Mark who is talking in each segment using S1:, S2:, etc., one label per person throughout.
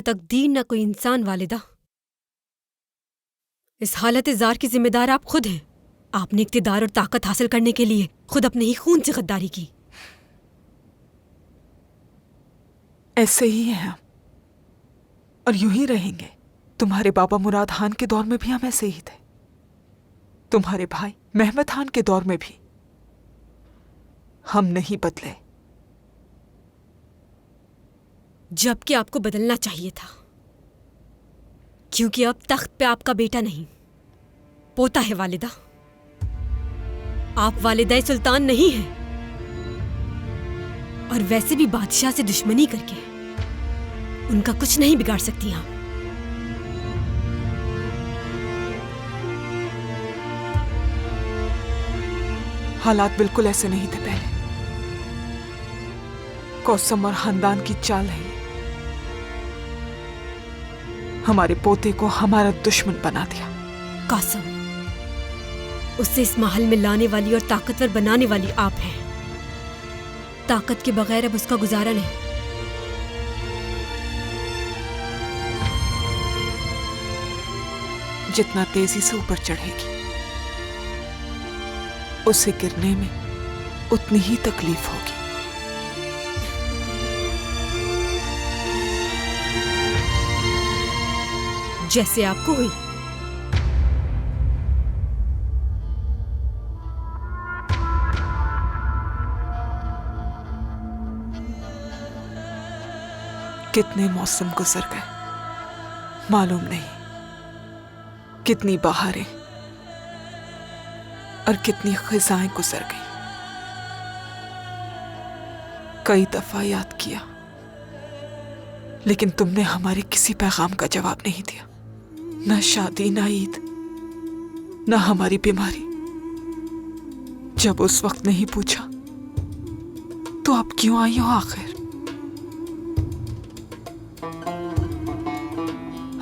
S1: न तकदीर न कोई इंसान वालिदा। इस हालत जार की जिम्मेदार आप खुद हैं। आपने इक्तिदार और ताकत हासिल करने के लिए खुद अपने ही खून से गद्दारी की।
S2: ऐसे ही हैं हम, और यूं ही रहेंगे। तुम्हारे बाबा मुराद खान के दौर में भी हम ऐसे ही थे, तुम्हारे भाई मेहमद खान के दौर में भी हम नहीं बदले।
S1: जबकि आपको बदलना चाहिए था, क्योंकि अब तख्त पे आपका बेटा नहीं पोता है वालिदा। आप वालिदा सुल्तान नहीं हैं, और वैसे भी बादशाह से दुश्मनी करके उनका कुछ नहीं बिगाड़ सकती आप।
S2: हालात बिल्कुल ऐसे नहीं थे पहले। कौसम और खानदान की चाल है ये। हमारे पोते को हमारा दुश्मन बना दिया।
S1: कौसम, उसे इस महल में लाने वाली और ताकतवर बनाने वाली आप हैं। ताकत के बगैर अब उसका गुजारा नहीं।
S2: जितना तेजी से ऊपर चढ़ेगी, उसे गिरने में उतनी ही तकलीफ होगी।
S1: जैसे आपको हुई।
S2: कितने मौसम गुजर गए मालूम नहीं, कितनी बहारें और कितनी खिजाएं गुजर गई। कई दफा याद किया, लेकिन तुमने हमारे किसी पैगाम का जवाब नहीं दिया। ना शादी, ना ईद, ना हमारी बीमारी। जब उस वक्त नहीं पूछा, तो अब क्यों आई हो आखिर?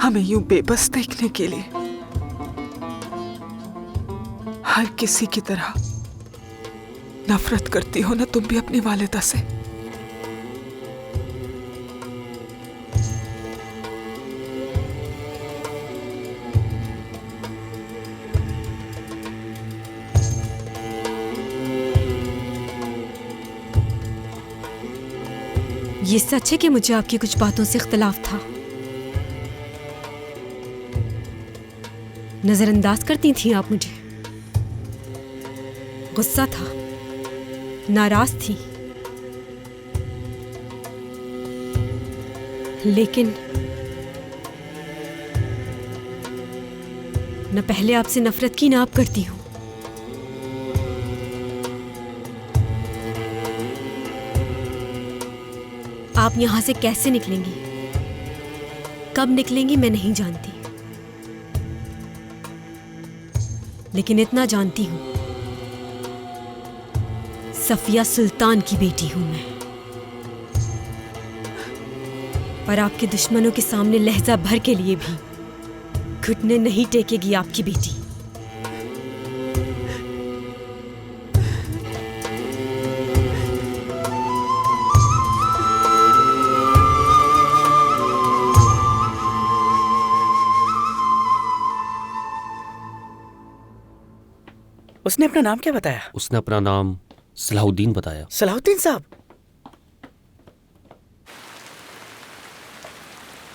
S2: हमें यूं बेबस देखने के लिए हर किसी की तरह नफरत करती हो ना तुम भी अपनी वालिदा से?
S1: ये सच है कि मुझे आपकी कुछ बातों से इख्तिलाफ था। नजरअंदाज करती थी आप मुझे। गुस्सा था, नाराज थी, लेकिन न पहले आपसे नफरत की ना आप करती हूं। आप यहां से कैसे निकलेंगी, कब निकलेंगी मैं नहीं जानती, लेकिन इतना जानती हूं, सफिया सुल्तान की बेटी हूं मैं। और आपके दुश्मनों के सामने लहजा भर के लिए भी घुटने नहीं टेकेगी आपकी बेटी।
S3: उसने अपना नाम क्या बताया?
S4: उसने अपना नाम सलाहुद्दीन बताया।
S3: सलाहुद्दीन साहब,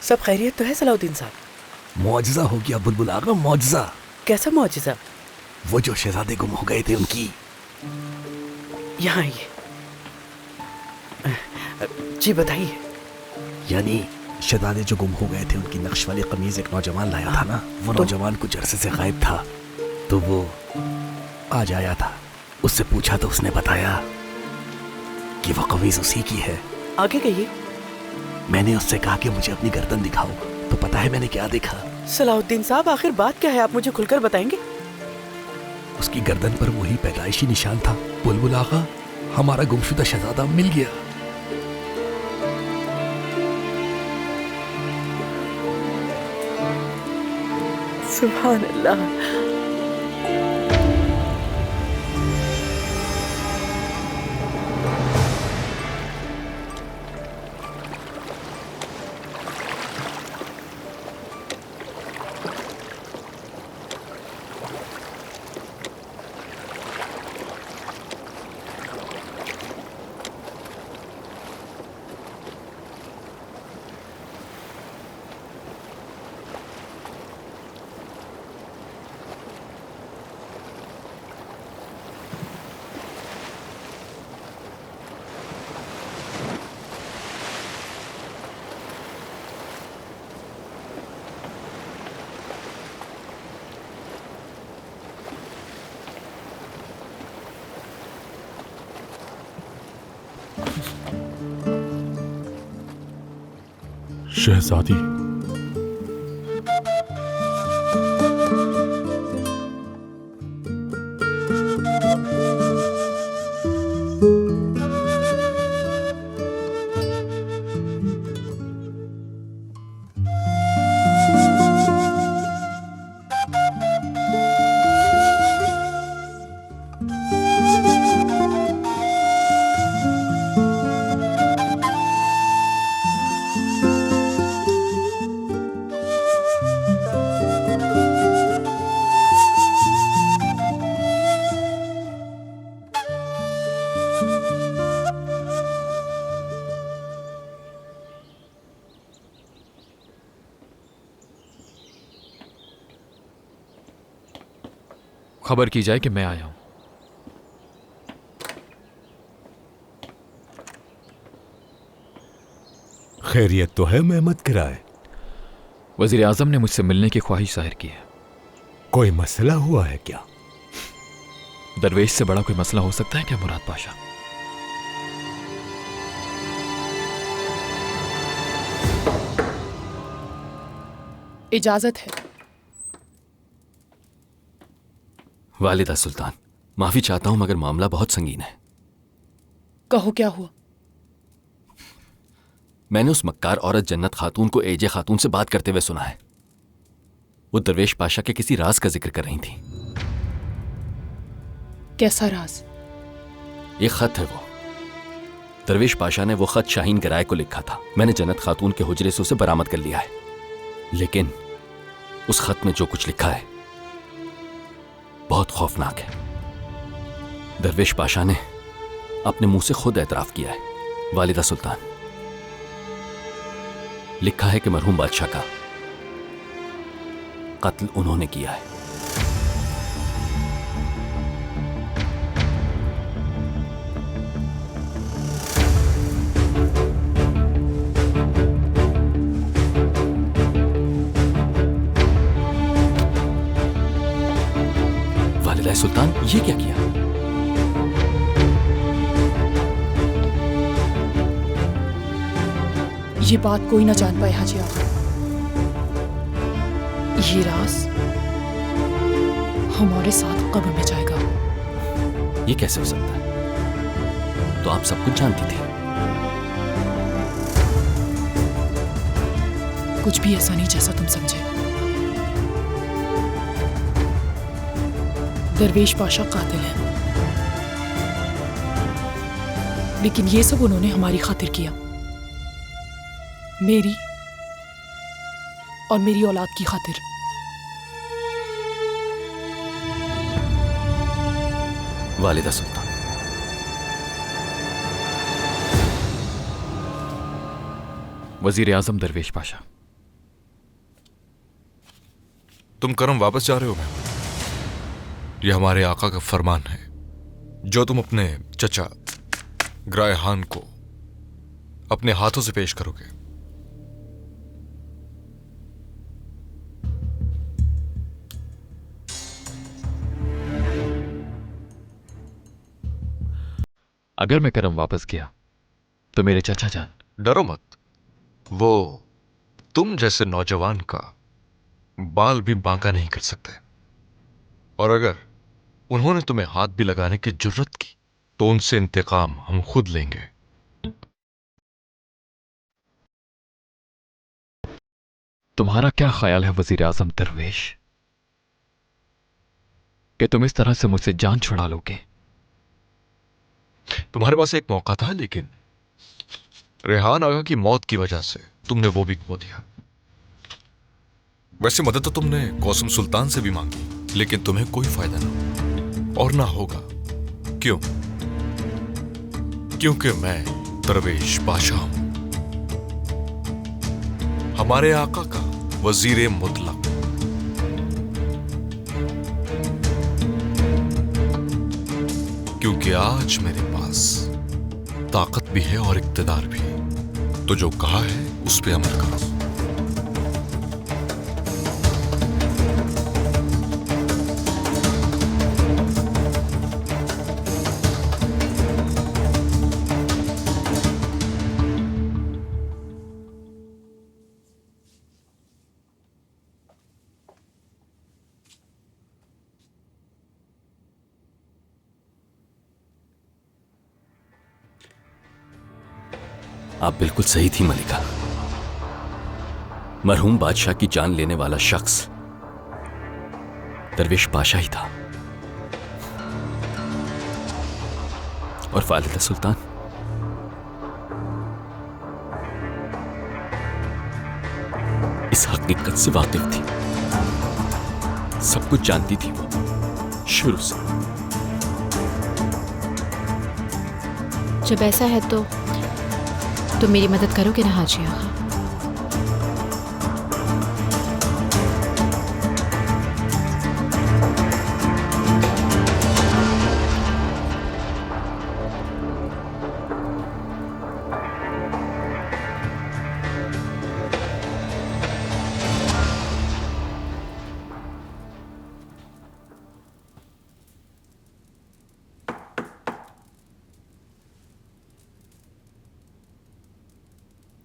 S3: सब खैरियत तो है सलाहुद्दीन साहब?
S5: मौजज़ा हो गया बुलबुल आगा, मौजज़ा।
S3: कैसा मौजज़ा?
S5: वो जो शहजादे गुम हो गए थे उनकी।
S3: यहाँ आइए। जी बताइए।
S5: यानी शहजादे जो गुम हो गए थे उनकी नक्श वाली कमीज एक नौजवान लाया था ना, वो नौजवान कुछ अरसे से गायब था, तो वो आज आया था। उससे पूछा तो उसने बताया कि वो कमीज उसी की है।
S3: आगे कहिए।
S5: मैंने उससे कहा कि मुझे अपनी गर्दन दिखाओ, तो पता है मैंने क्या देखा?
S3: सलाहुद्दीन साहब, आखिर बात क्या है, आप मुझे खुलकर बताएंगे?
S5: उसकी गर्दन पर वही पैदाइशी निशान था। बुलबुल आगा, हमारा गुमशुदा शहजादा मिल गया।
S3: सुभान अल्लाह।
S6: शहजादी,
S7: खबर की जाए कि मैं आया हूं।
S6: खैरियत तो है मेहमत किराए?
S7: वजीर आजम ने मुझसे मिलने की ख्वाहिश जाहिर की है।
S6: कोई मसला हुआ है क्या?
S7: दरवेश से बड़ा कोई मसला हो सकता है क्या मुराद पाशा?
S8: इजाजत है।
S9: वालिदा सुल्तान, माफी चाहता हूं मगर मामला बहुत संगीन है।
S8: कहो क्या हुआ?
S9: मैंने उस मक्कार औरत जन्नत खातून को एजे खातून से बात करते हुए सुना है। वो दरवेश पाशा के किसी राज का जिक्र कर रही थी।
S8: कैसा राज?
S9: ये खत है वो। दरवेश पाशा ने वो खत शाहीन गराय को लिखा था। मैंने जन्नत खातून के हुजरे से उसे बरामद कर लिया है, लेकिन उस खत में जो कुछ लिखा है बहुत खौफनाक है। दरवेश पाशा ने अपने मुंह से खुद एतराफ किया है। वालिदा सुल्तान, लिखा है कि मरहूम बादशाह का कत्ल उन्होंने किया है। वालिदा सुल्तान, ये क्या किया?
S8: ये बात कोई ना जान पाए हाजी आका। ये राज हमारे साथ कब्र में जाएगा।
S9: ये कैसे हो सकता है? तो आप सब कुछ जानती थी।
S8: कुछ भी ऐसा नहीं जैसा तुम समझे। दरवेश पाशा कातिल है, लेकिन ये सब उन्होंने हमारी खातिर किया, मेरी और मेरी औलाद की खातिर।
S9: वालिदा सुल्तान,
S7: वजीर आजम दरवेश पाशा।
S10: तुम करम वापस जा रहे हो मैं? यह हमारे आका का फरमान है जो तुम अपने चचा ग्राय खान को अपने हाथों से पेश करोगे।
S7: अगर मैं करम वापस किया तो मेरे चचा जान।
S10: डरो मत, वो तुम जैसे नौजवान का बाल भी बांका नहीं कर सकते, और अगर उन्होंने तुम्हें हाथ भी लगाने की जुर्रत की तो उनसे इंतकाम हम खुद लेंगे।
S7: तुम्हारा क्या ख्याल है वजीर आजम दरवेश, कि तुम इस तरह से मुझसे जान छुड़ा लोगे?
S10: तुम्हारे पास एक मौका था, लेकिन रेहान आगा की मौत की वजह से तुमने वो भी खो दिया। वैसे मदद तो तुमने कौसम सुल्तान से भी मांगी, लेकिन तुम्हें कोई फायदा ना और ना होगा। क्यों? क्योंकि मैं दरवेश पाशा हूं, हमारे आका का वजीर मुतलक। क्योंकि आज मेरे पास ताकत भी है और इक्तदार भी, तो जो कहा है उस पे अमल करो।
S9: आप बिल्कुल सही थी मलिका। मरहूम बादशाह की जान लेने वाला शख्स दरवेश पाशा ही था और वालिदा सुल्तान इस हकीकत से वाकिफ थी। सब कुछ जानती थी वो शुरू से।
S11: जब ऐसा है तो मेरी मदद करोगे ना हाजी आगा?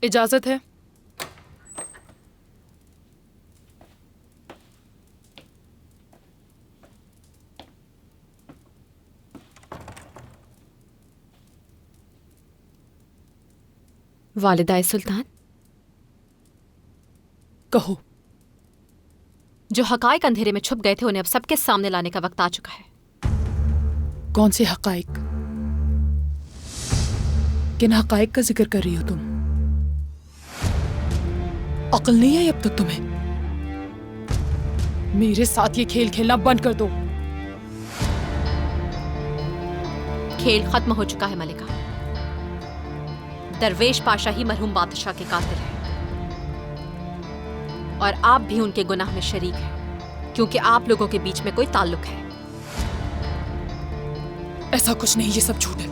S8: इजाजत है?
S11: वालिदा सुल्तान,
S8: कहो।
S11: जो हकाइक अंधेरे में छुप गए थे उन्हें अब सबके सामने लाने का वक्त आ चुका है।
S8: कौन से हकाइक? किन हकाइक का जिक्र कर रही हो तुम? अक्ल नहीं है अब तक तुम्हें? मेरे साथ ये खेल खेलना बंद कर दो।
S11: खेल खत्म हो चुका है मलिका। दरवेश पाशा ही मरहूम बादशाह के कातिल है और आप भी उनके गुनाह में शरीक हैं, क्योंकि आप लोगों के बीच में कोई ताल्लुक है।
S8: ऐसा कुछ नहीं, ये सब झूठ है।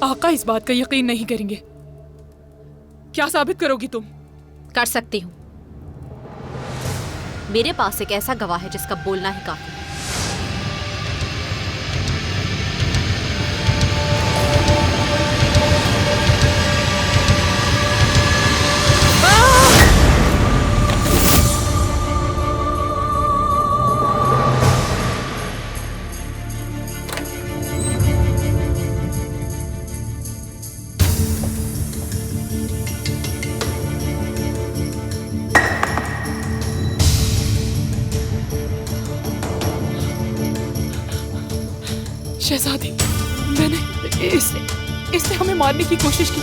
S8: आका इस बात का यकीन नहीं करेंगे। क्या साबित करोगी तुम?
S11: कर सकती हूं। मेरे पास एक ऐसा गवाह है जिसका बोलना ही काफी है।
S8: शहजादी, मैंने इसने हमें मारने की कोशिश की।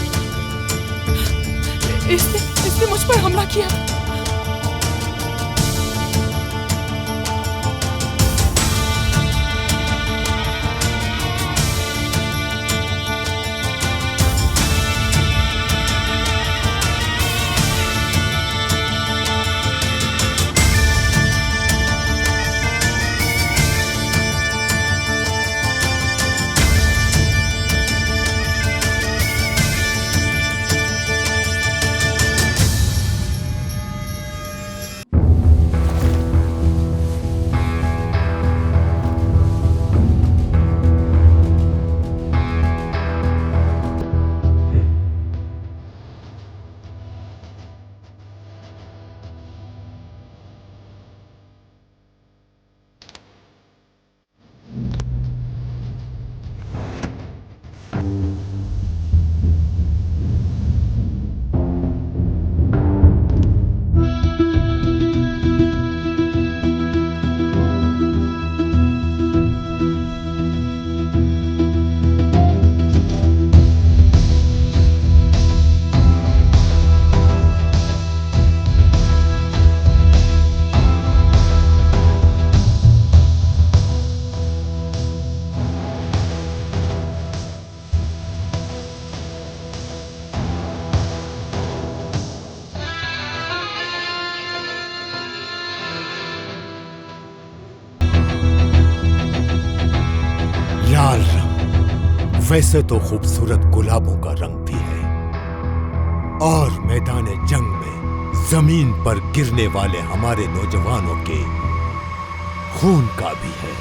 S8: इसने मुझ पर हमला किया।
S6: लाल रंग वैसे तो खूबसूरत गुलाबों का रंग भी है और मैदान जंग में जमीन पर गिरने वाले हमारे नौजवानों के खून का भी है।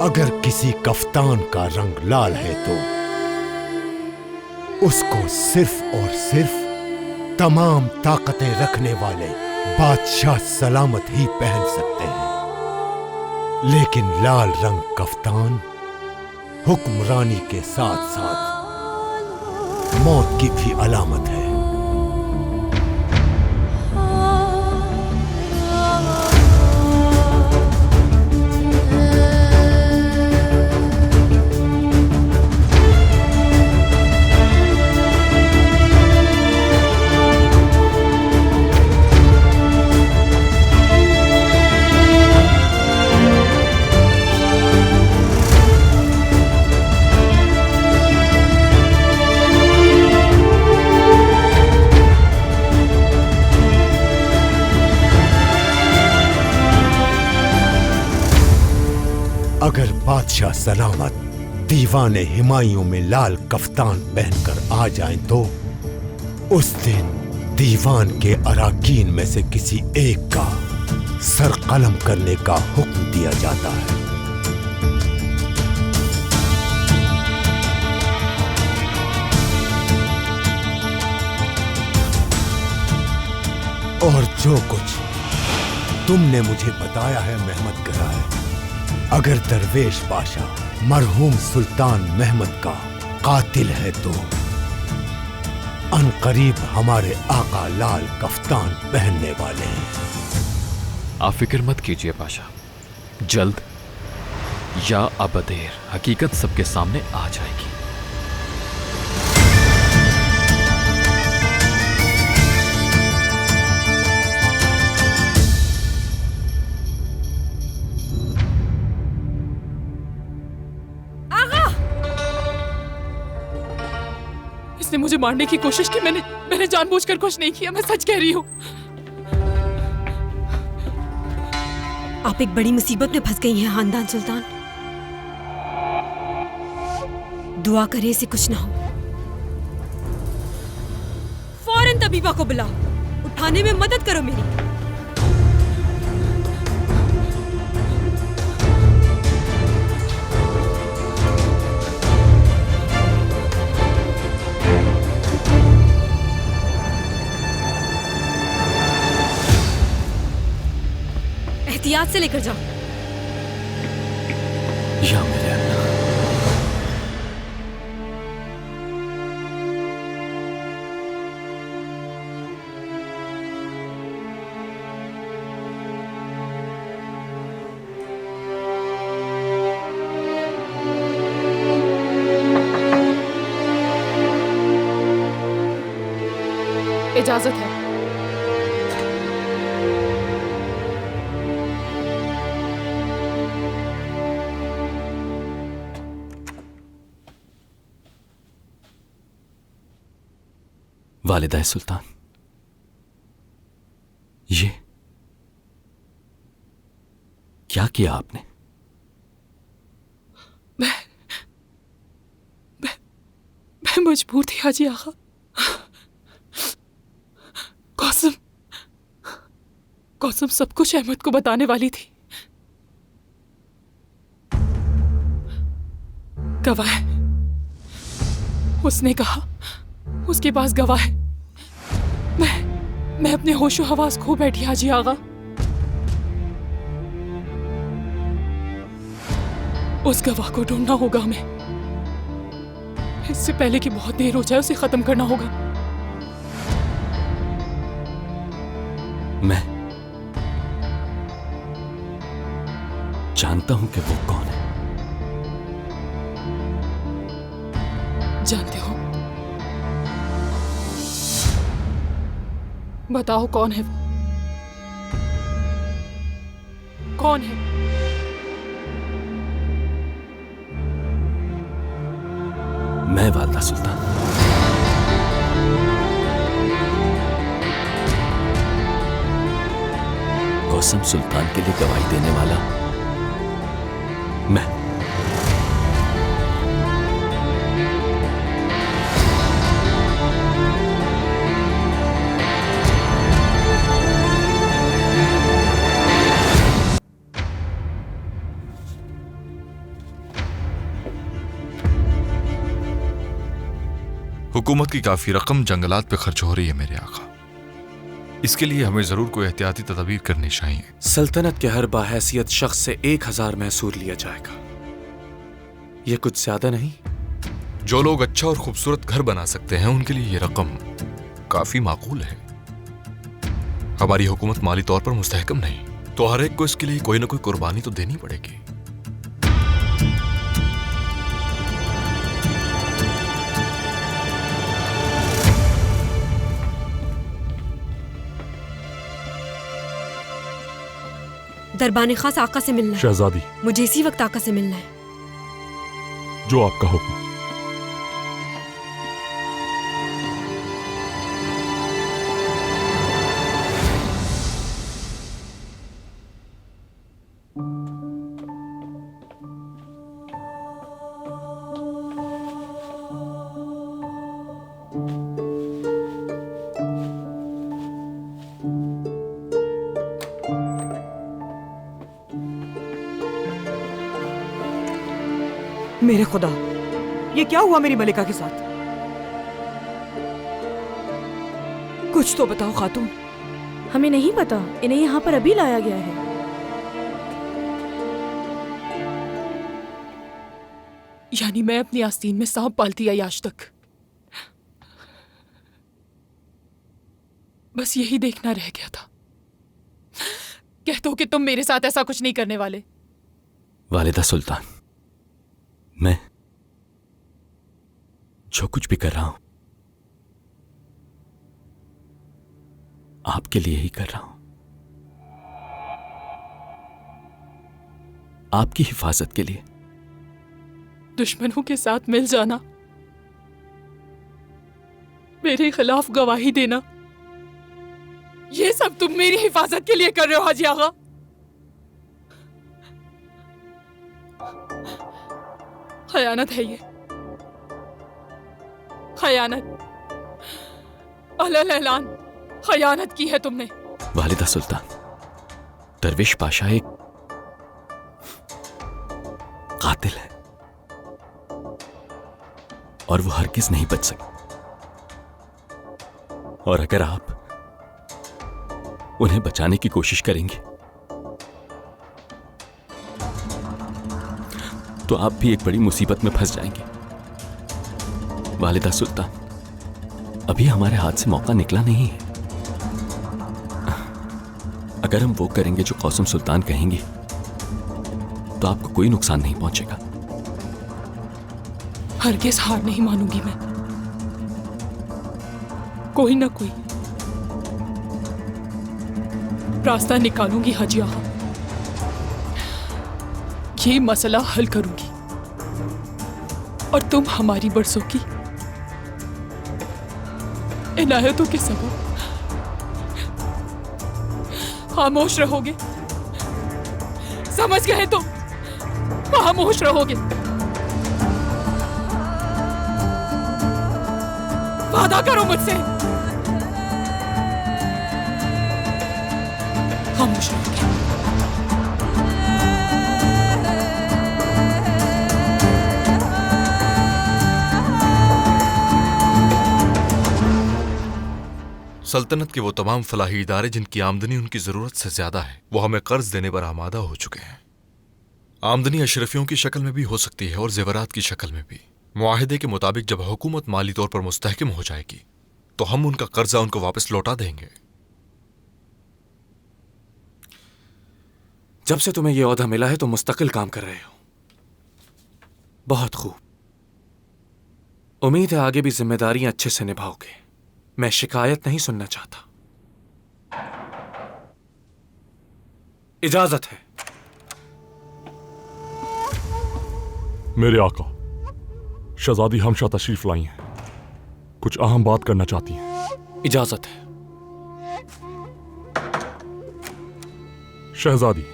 S6: अगर किसी कफ्तान का रंग लाल है तो उसको सिर्फ और सिर्फ तमाम ताकतें रखने वाले बादशाह सलामत ही पहन सकते हैं। लेकिन लाल रंग कफ्तान हुक्मरानी के साथ साथ मौत की भी अलामत है। अगर बादशाह सलामत दीवाने हिमायूं में लाल कफ्तान पहनकर आ जाएं तो उस दिन दीवान के अराकीन में से किसी एक का सर कलम करने का हुक्म दिया जाता है। और जो कुछ तुमने मुझे बताया है महमद गराय, अगर दरवेश बादशाह मरहूम सुल्तान महमद का कातिल है तो अनकरीब हमारे आका लाल कफ्तान पहनने वाले हैं।
S7: आप फिक्र मत कीजिए पाशा, जल्द या अबदेर हकीकत सबके सामने आ जाएगी।
S8: इसने मुझे मारने की कोशिश की। मैंने जानबूझकर कुछ नहीं किया, मैं सच कह रही हूँ।
S1: आप एक बड़ी मुसीबत में फंस गई हैं खानदान सुल्तान। दुआ करें इसे कुछ ना हो। फौरन तबीबा को बुलाओ, उठाने में मदद करो मेरी। एहतियात से लेकर जाओ।
S9: या मेरे अल्लाह।
S8: इजाजत है।
S9: वालिदा सुल्तान, ये क्या किया आपने?
S8: मैं मजबूर थी हाजी आगा। कौसम सब कुछ अहमद को बताने वाली थी। गवाह है, उसने कहा, उसके पास गवाह है। मैं अपने होशो हवास खो बैठी हाजी आगा। उस गवाह को ढूंढना होगा हमें, इससे पहले कि बहुत देर हो जाए। उसे खत्म करना होगा।
S9: मैं जानता हूं कि वो कौन है।
S8: जानते हो? बताओ कौन है वो? कौन है?
S9: मैं वालिदा सुल्तान। कौसम सुल्तान के लिए गवाही देने वाला मैं।
S10: हुकूमत की काफी रकम जंगलात पे खर्च हो रही है मेरे आका। इसके लिए हमें जरूर कोई एहतियाती तदबीर करनी चाहिए।
S3: सल्तनत के हर बाहैसियत शख्स से 1000 मैसूर लिया जाएगा। यह कुछ ज्यादा नहीं?
S10: जो लोग अच्छा और खूबसूरत घर बना सकते हैं उनके लिए ये रकम काफी माकूल है। हमारी हुकूमत माली तौर पर मुस्तहकम नहीं, तो हर एक को इसके लिए कोई ना कोई कुर्बानी तो देनी पड़ेगी।
S1: दरबान खास आका से मिलना है।
S6: शहजादी,
S1: मुझे इसी वक्त आका से मिलना है।
S6: जो आपका हुक्म।
S2: मेरे खुदा, ये क्या हुआ मेरी मलिका के साथ? कुछ तो बताओ खातून।
S12: हमें नहीं पता, इन्हें यहाँ पर अभी लाया गया है।
S8: यानी मैं अपनी आस्तीन में सांप पालती आई आज तक। बस यही देखना रह गया था। कह दो कि तुम मेरे साथ ऐसा कुछ नहीं करने वाले।
S9: वालिदा सुल्तान, मैं जो कुछ भी कर रहा हूं आपके लिए ही कर रहा हूं, आपकी हिफाजत के लिए।
S8: दुश्मनों के साथ मिल जाना, मेरे खिलाफ गवाही देना, ये सब तुम मेरी हिफाजत के लिए कर रहे हो हाजी आगा। खयानत है ये, खयानत, अलल ऐलान खयानत की है तुमने।
S9: वालिदा सुल्तान, दरवेश पाशा एक कातिल है और वो हरगिज नहीं बच सके। और अगर आप उन्हें बचाने की कोशिश करेंगे तो आप भी एक बड़ी मुसीबत में फंस जाएंगे। वालिदा सुल्तान, अभी हमारे हाथ से मौका निकला नहीं है। अगर हम वो करेंगे जो कौसम सुल्तान कहेंगे तो आपको कोई नुकसान नहीं पहुंचेगा।
S8: हरगिज़ हार नहीं मानूंगी मैं। कोई ना कोई रास्ता निकालूंगी हाजी आगा, ये मसला हल करूंगी और तुम हमारी बरसों की इनायतों के सबब खामोश रहोगे। समझ गए तो खामोश रहोगे। वादा करो मुझसे, खामोश रहोगे।
S10: सल्तनत के वो तमाम फलाही इदारे जिनकी आमदनी उनकी जरूरत से ज्यादा है, वो हमें कर्ज देने पर आमादा हो चुके हैं। आमदनी अशरफियों की शक्ल में भी हो सकती है और जेवरात की शक्ल में भी। मुआहिदे के मुताबिक जब हुकूमत माली तौर पर मुस्तहकम हो जाएगी तो हम उनका कर्जा उनको वापस लौटा देंगे।
S3: जब से तुम्हें यह ओहदा मिला है तो मुस्तकिल काम कर रहे हो। बहुत खूब। उम्मीद है आगे भी जिम्मेदारियां अच्छे से निभाओगे। मैं शिकायत नहीं सुनना चाहता। इजाजत है।
S6: मेरे आका, शहजादी हमशा तशरीफ लाई हैं। कुछ अहम बात करना चाहती हैं।
S3: इजाजत है।
S6: शहजादी।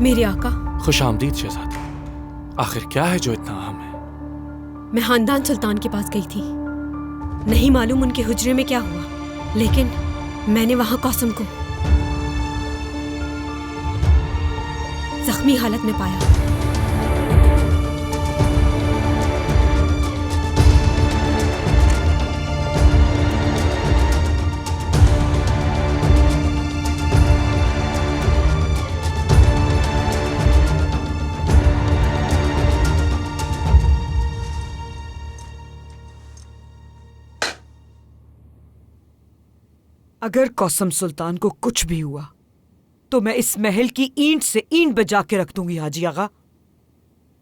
S1: मेरे आका।
S3: खुश आमदीद शहजादी। आखिर क्या है जो इतना अहम है?
S1: मैं खानदान सुल्तान के पास गई थी। नहीं मालूम उनके हुजरे में क्या हुआ, लेकिन मैंने वहां कौसम को जख्मी हालत में पाया।
S2: अगर कौसम सुल्तान को कुछ भी हुआ तो मैं इस महल की ईंट से ईंट बजा के रख दूंगी। हाजी आगा,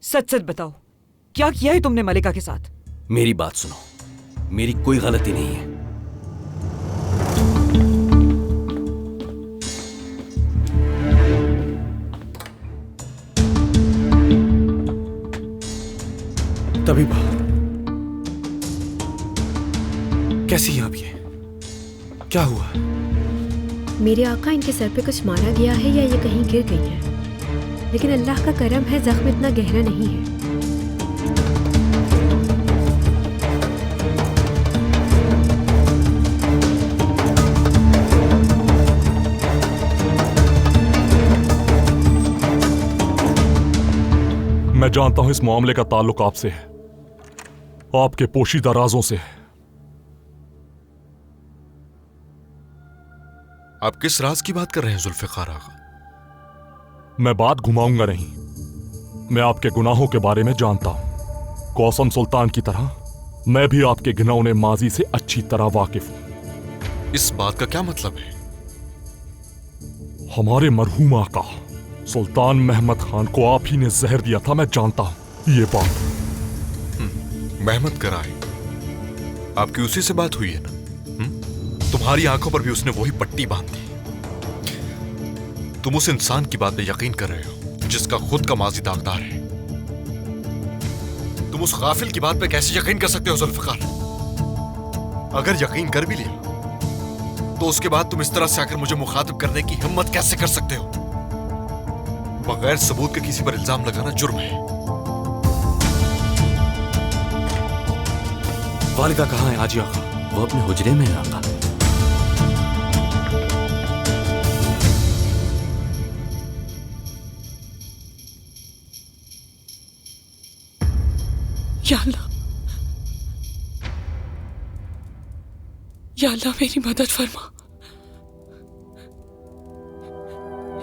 S2: सच सच बताओ, क्या किया है तुमने मलिका के साथ?
S9: मेरी बात सुनो, मेरी कोई गलती नहीं है।
S3: तबीबा, कैसी हैं आप? ये क्या हुआ?
S1: मेरे आका, इनके सर पे कुछ मारा गया है या ये कहीं गिर गई है, लेकिन अल्लाह का करम है जख्म इतना गहरा नहीं है।
S13: मैं जानता हूं इस मामले का ताल्लुक आपसे है, आपके पोशीदा राजों से है।
S10: आप किस राज की बात कर रहे हैं जुल्फिकार आगा?
S13: मैं बात घुमाऊंगा नहीं, मैं आपके गुनाहों के बारे में जानता हूं। कौसम सुल्तान की तरह मैं भी आपके घिनौने माजी से अच्छी तरह वाकिफ हूं।
S10: इस बात का क्या मतलब है?
S13: हमारे मरहूम आका सुल्तान महमद खान को आप ही ने जहर दिया था, मैं जानता हूं ये बात।
S10: महमद कराए, आपकी उसी से बात हुई है ना? तुम्हारी आंखों पर भी उसने वही पट्टी बांध दी। तुम उस इंसान की बात पे यकीन कर रहे हो जिसका खुद का माजी दागदार है। तुम उस गाफिल की बात पे कैसे यकीन कर सकते हो जुल्फिकार? अगर यकीन कर भी लिया तो उसके बाद तुम इस तरह से आकर मुझे मुखातिब करने की हिम्मत कैसे कर सकते हो? बगैर सबूत के किसी पर इल्जाम लगाना जुर्म है।
S3: वालिदा कहाँ है हाजी आका?
S9: वो अपने हुजरे में है आका।
S8: या अल्लाह, या अल्लाह मेरी मदद फरमा।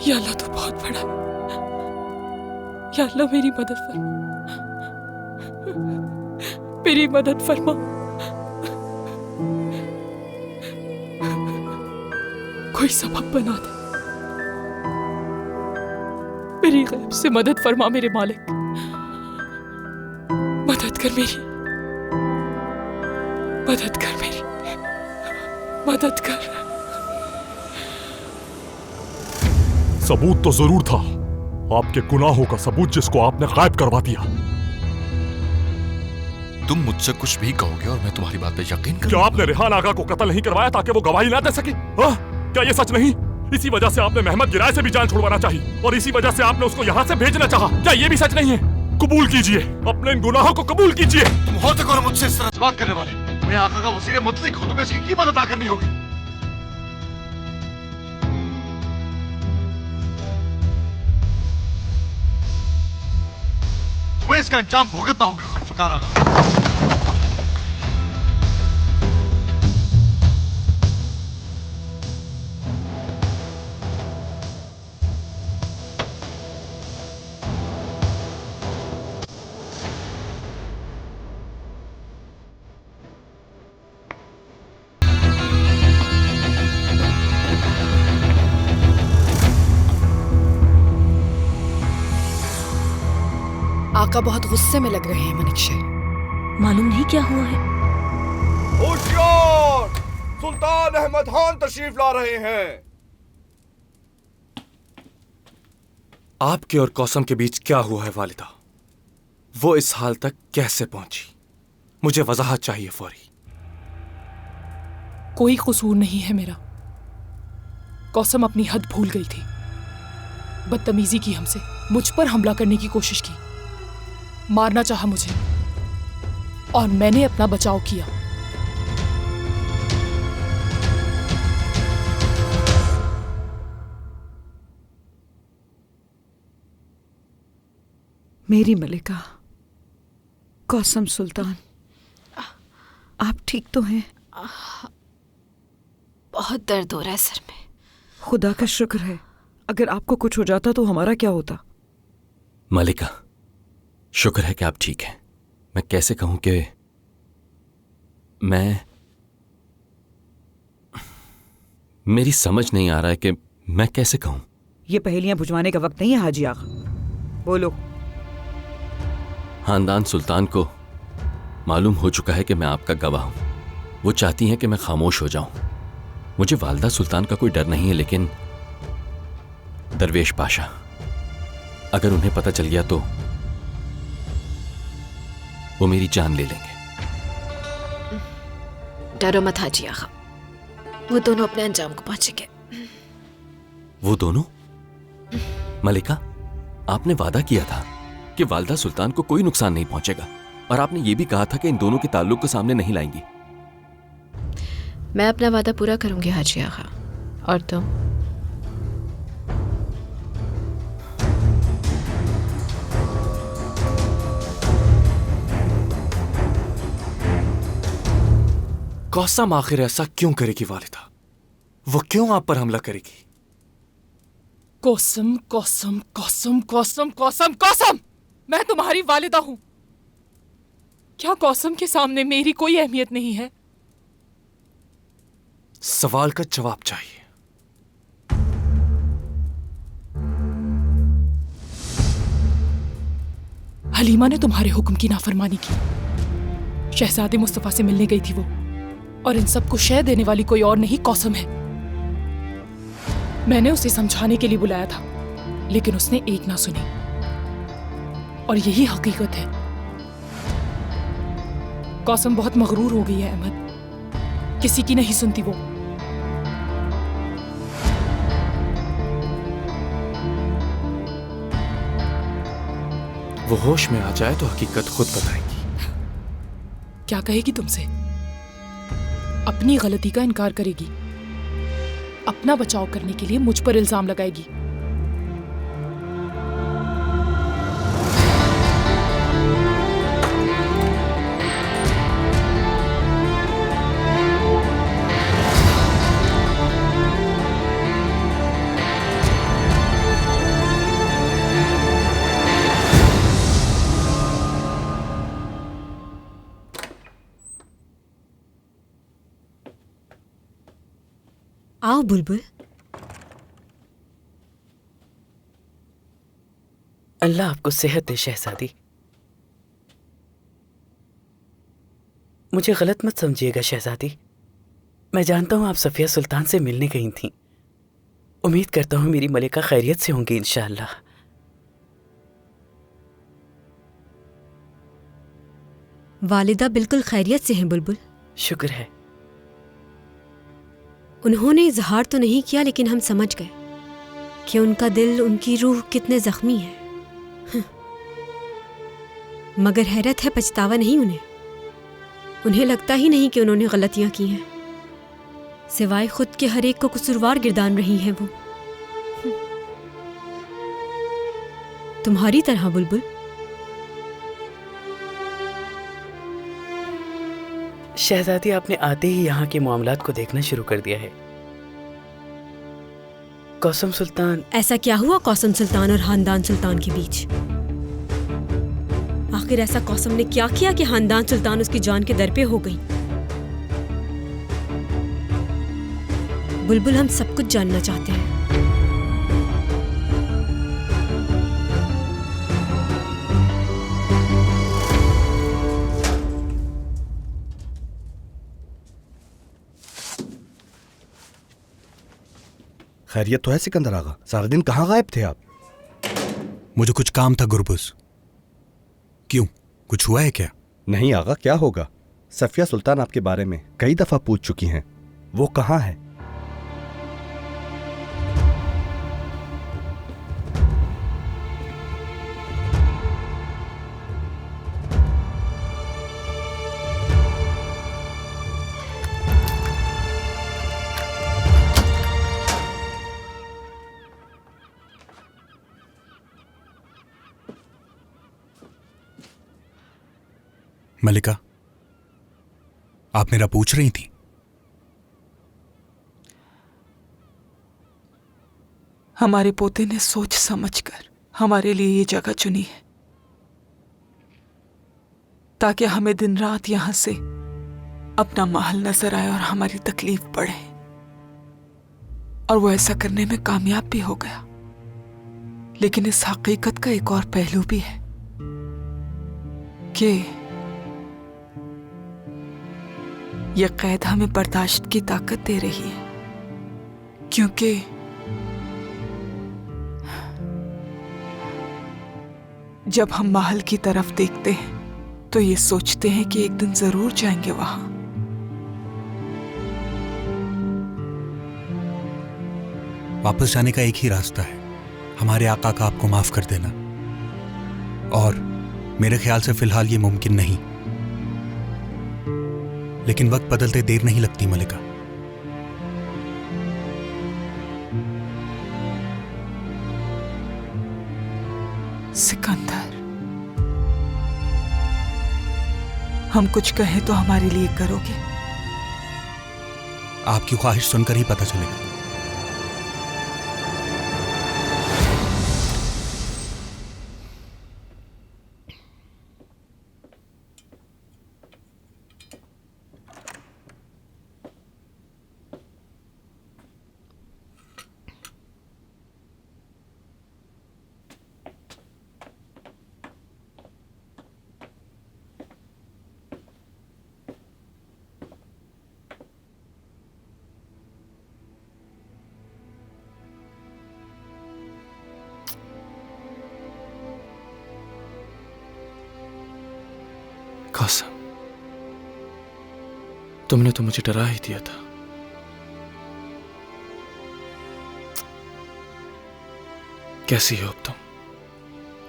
S8: या अल्लाह तू बहुत बड़ा है। या अल्लाह मेरी मदद फरमा, मेरी मदद फरमा। कोई सबब बना दे, मेरी गैब से मदद फरमा मेरे मालिक। मदद कर मेरी, मदद कर मेरी, मदद कर।
S13: सबूत तो जरूर था, आपके गुनाहों का सबूत जिसको आपने गायब करवा दिया।
S10: तुम मुझसे कुछ भी कहोगे और मैं तुम्हारी बात पे यकीन करूंगा।
S13: क्या आपने रेहान आगा को कत्ल नहीं करवाया ताकि वो गवाही ना दे सके? क्या ये सच नहीं? इसी वजह से आपने महमद गिराए से भी जान छुड़वाना चाहिए और इसी वजह से आपने उसको यहाँ से भेजना चाहा। क्या ये भी सच नहीं है? कबूल कीजिए, अपने इन गुनाहों को कबूल कीजिए।
S10: तुम होते कौन मुझसे इस तरह बात करने वाले? मैं आका का वज़ीर मुतलिक हूं, तुम्हें इसकी कीमत अदा करनी होगी। तुम्हें इसका अंजाम भुगतना होगा जुल्फिकार आगा।
S12: आका बहुत गुस्से में लग रहे हैं मनिकशे।
S1: मालूम नहीं क्या हुआ है।
S14: होशियार, सुल्तान अहमद खान तशरीफ ला रहे हैं।
S3: आपके और कौसम के बीच क्या हुआ है वालिदा? वो इस हाल तक कैसे पहुंची? मुझे वजाहत चाहिए फौरी।
S8: कोई कसूर नहीं है मेरा। कौसम अपनी हद भूल गई थी, बदतमीजी की हमसे, मुझ पर हमला करने की कोशिश की, मारना चाहा मुझे और मैंने अपना बचाव किया।
S2: मेरी मलिका, कौसम सुल्तान, आप ठीक तो हैं?
S11: बहुत दर्द हो रहा है सर में।
S2: खुदा का शुक्र है, अगर आपको कुछ हो जाता तो हमारा क्या होता?
S9: मलिका, शुक्र है कि आप ठीक हैं। मैं कैसे कहूं कि मेरी समझ नहीं आ रहा है कि मैं कैसे कहूं।
S15: ये पहेलियां बुझवाने का वक्त नहीं है हाजी आगा, बोलो।
S9: खानदान सुल्तान को मालूम हो चुका है कि मैं आपका गवाह हूं। वो चाहती हैं कि मैं खामोश हो जाऊं। मुझे वालदा सुल्तान का कोई डर नहीं है, लेकिन दरवेश पाशा, अगर उन्हें पता चल गया तो वो मेरी जान ले लेंगे।
S11: डरो मत हाजी आगा, वो दोनों अपने अंजाम को पहुंचेंगे।
S9: वो दोनों? मलिका, आपने वादा किया था कि वालदा सुल्तान को कोई नुकसान नहीं पहुंचेगा, और आपने ये भी कहा था कि इन दोनों के ताल्लुक को सामने नहीं लाएंगी।
S11: मैं अपना वादा पूरा करूंगी हाजी आगा। और तुम?
S3: कौसम आखिर ऐसा क्यों करेगी वालिदा? वो क्यों आप पर हमला करेगी?
S8: कौसम कौसम कौसम कौसम कौसम कौसम, मैं तुम्हारी वालिदा हूं। क्या कौसम के सामने मेरी कोई अहमियत नहीं है?
S3: सवाल का जवाब चाहिए।
S8: हलीमा ने तुम्हारे हुक्म की नाफरमानी की। शहजादे मुस्तफा से मिलने गई थी वो, और इन सबको शय देने वाली कोई और नहीं, कौसम है। मैंने उसे समझाने के लिए बुलाया था, लेकिन उसने एक ना सुनी, और यही हकीकत है। कौसम बहुत मगरूर हो गई है अहमद, किसी की नहीं सुनती वो।
S3: वो होश में आ जाए तो हकीकत खुद बताएगी।
S8: क्या कहेगी तुमसे? अपनी गलती का इनकार करेगी, अपना बचाव करने के लिए मुझ पर इल्जाम लगाएगी।
S1: आओ बुलबुल।
S15: अल्लाह आपको सेहत दे शहजादी। मुझे गलत मत समझिएगा शहजादी, मैं जानता हूं आप सफिया सुल्तान से मिलने गई थीं। उम्मीद करता हूं मेरी मलिका खैरियत से होंगी इंशाअल्लाह।
S1: वालिदा बिल्कुल खैरियत से हैं बुलबुल।
S15: शुक्र है।
S1: उन्होंने इजहार तो नहीं किया, लेकिन हम समझ गए कि उनका दिल, उनकी रूह कितने जख्मी है। मगर हैरत है, पछतावा नहीं उन्हें लगता ही नहीं कि उन्होंने गलतियां की हैं। सिवाय खुद के हर एक को कसूरवार गिरदान रही हैं वो, तुम्हारी तरह बुलबुल।
S15: शहजादी, आपने आते ही यहाँ के मामलात को देखना शुरू कर दिया है। कौसम सुल्तान।
S1: ऐसा क्या हुआ कौसम सुल्तान और खानदान सुल्तान के बीच? आखिर ऐसा कौसम ने क्या किया कि खानदान सुल्तान उसकी जान के दर पे हो गई? बुलबुल, हम सब कुछ जानना चाहते हैं।
S5: खैरियत तो है सिकंदर आगा, सारा दिन कहाँ गायब थे आप?
S6: मुझे कुछ काम था गुरबुज। क्यों, कुछ हुआ है क्या?
S5: नहीं आगा, क्या होगा? सफिया सुल्तान आपके बारे में कई दफा पूछ चुकी हैं। वो कहाँ है?
S6: मलिका, आप मेरा पूछ रही थी?
S2: हमारे पोते ने सोच समझकर हमारे लिए ये जगह चुनी है, ताकि हमें दिन रात यहां से अपना महल नजर आए और हमारी तकलीफ बढ़े। और वो ऐसा करने में कामयाब भी हो गया। लेकिन इस हकीकत का एक और पहलू भी है कि ये कैद हमें बर्दाश्त की ताकत दे रही है, क्योंकि जब हम महल की तरफ देखते हैं तो ये सोचते हैं कि एक दिन जरूर जाएंगे वहां।
S6: वापस जाने का एक ही रास्ता है, हमारे आका का आपको माफ कर देना। और मेरे ख्याल से फिलहाल ये मुमकिन नहीं, लेकिन वक्त बदलते देर नहीं लगती मलिका।
S2: सिकंदर, हम कुछ कहें तो हमारे लिए करोगे?
S6: आपकी ख्वाहिश सुनकर ही पता चलेगा।
S3: कासिम, तुमने तो मुझे डरा ही दिया था। कैसी हो अब तुम?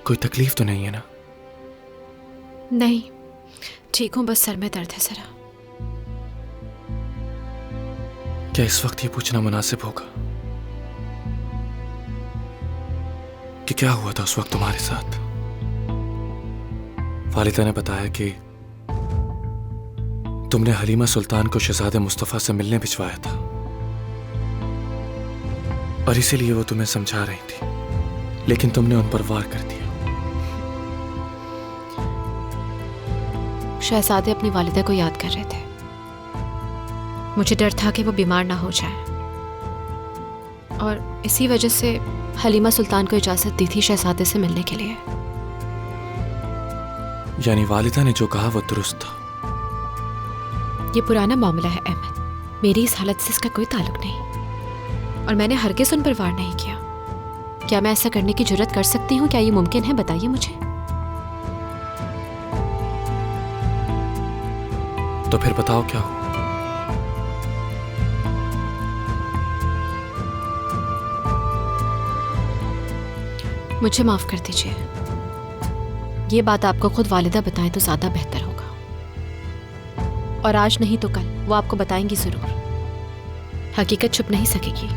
S3: कोई तकलीफ तो नहीं है ना?
S11: नहीं, ठीक हूं, बस सर में दर्द है जरा।
S3: क्या इस वक्त ये पूछना मुनासिब होगा कि क्या हुआ था उस वक्त तुम्हारे साथ? वालिदा ने बताया कि तुमने हलीमा सुल्तान को शहजादे मुस्तफा से मिलने भिजवाया था और इसीलिए वो तुम्हें समझा रही थी, लेकिन तुमने उन पर वार कर दिया।
S11: शहजादे अपनी वालिदा को याद कर रहे थे। मुझे डर था कि वो बीमार ना हो जाए और इसी वजह से हलीमा सुल्तान को इजाजत दी थी शहजादे से मिलने के लिए।
S3: यानी वालिदा ने जो कहा वो दुरुस्त था।
S11: ये पुराना मामला है अहमद, मेरी इस हालत से इसका कोई ताल्लुक नहीं और मैंने हरगिज़ उन पर वार नहीं किया। क्या मैं ऐसा करने की जुर्रत कर सकती हूँ? क्या ये मुमकिन है? बताइए मुझे।
S3: तो फिर बताओ क्या हो?
S11: मुझे माफ कर दीजिए, ये बात आपको खुद वालिदा बताएं तो ज्यादा बेहतर होगा। और आज नहीं तो कल वो आपको बताएंगी जरूर। हकीकत छुप नहीं सकेगी।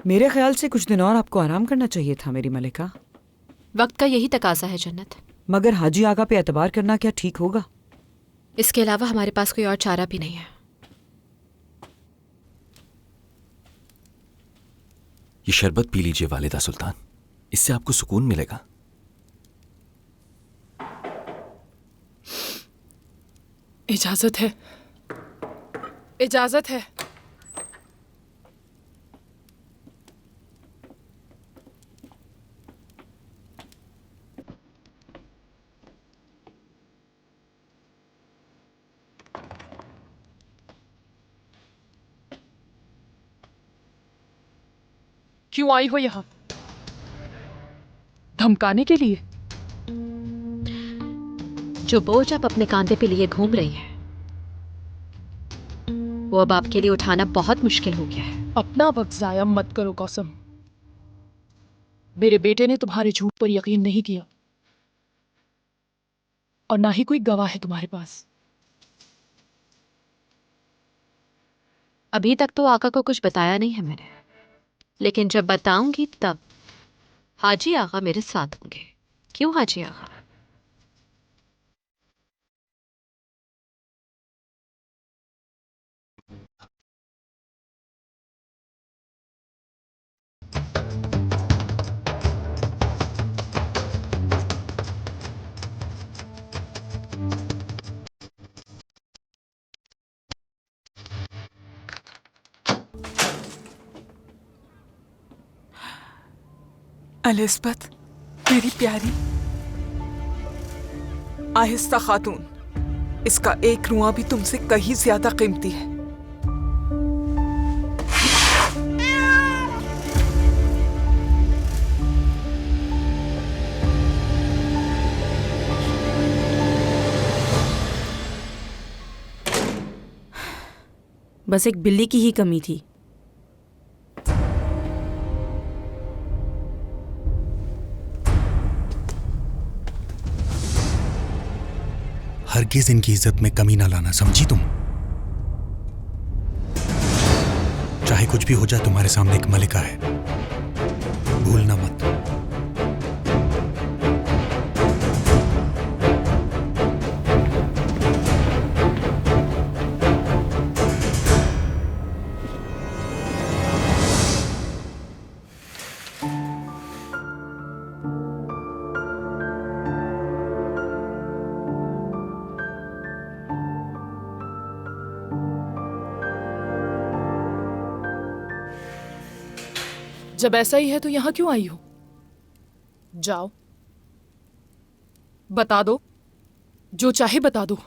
S16: मेरे ख्याल से कुछ दिन और आपको आराम करना चाहिए था मेरी मलिका।
S11: वक्त का यही तकाजा है जन्नत।
S16: मगर हाजी आगा पे एतबार करना क्या ठीक होगा?
S11: इसके अलावा हमारे पास कोई और चारा भी नहीं है।
S9: ये शरबत पी लीजिए वालिदा सुल्तान, इससे आपको सुकून मिलेगा।
S8: इजाजत है, इजाजत है। क्यों आई हो यहां? धमकाने के लिए?
S11: जो बोझ आप अपने कांधे पे लिए घूम रही है वो अब आपके लिए उठाना बहुत मुश्किल हो गया है।
S8: अपना वक्त जाया मत करो कौसम। मेरे बेटे ने तुम्हारे झूठ पर यकीन नहीं किया और ना ही कोई गवाह है तुम्हारे पास।
S11: अभी तक तो आका को कुछ बताया नहीं है मैंने, लेकिन जब बताऊंगी तब हाजी आगा मेरे साथ होंगे। क्यों हाजी आगा?
S2: एलिज़ाबेथ, मेरी प्यारी आहिस्ता खातून, इसका एक रुआ भी तुमसे कहीं ज्यादा कीमती है।
S12: बस एक बिल्ली की ही कमी थी।
S5: हरगिज इनकी इज्जत में कमी ना लाना, समझी तुम? चाहे कुछ भी हो जाए, तुम्हारे सामने एक मलिका है, भूलना मत।
S8: जब ऐसा ही है तो यहां क्यों आई हो? जाओ, बता दो, जो चाहे बता दो।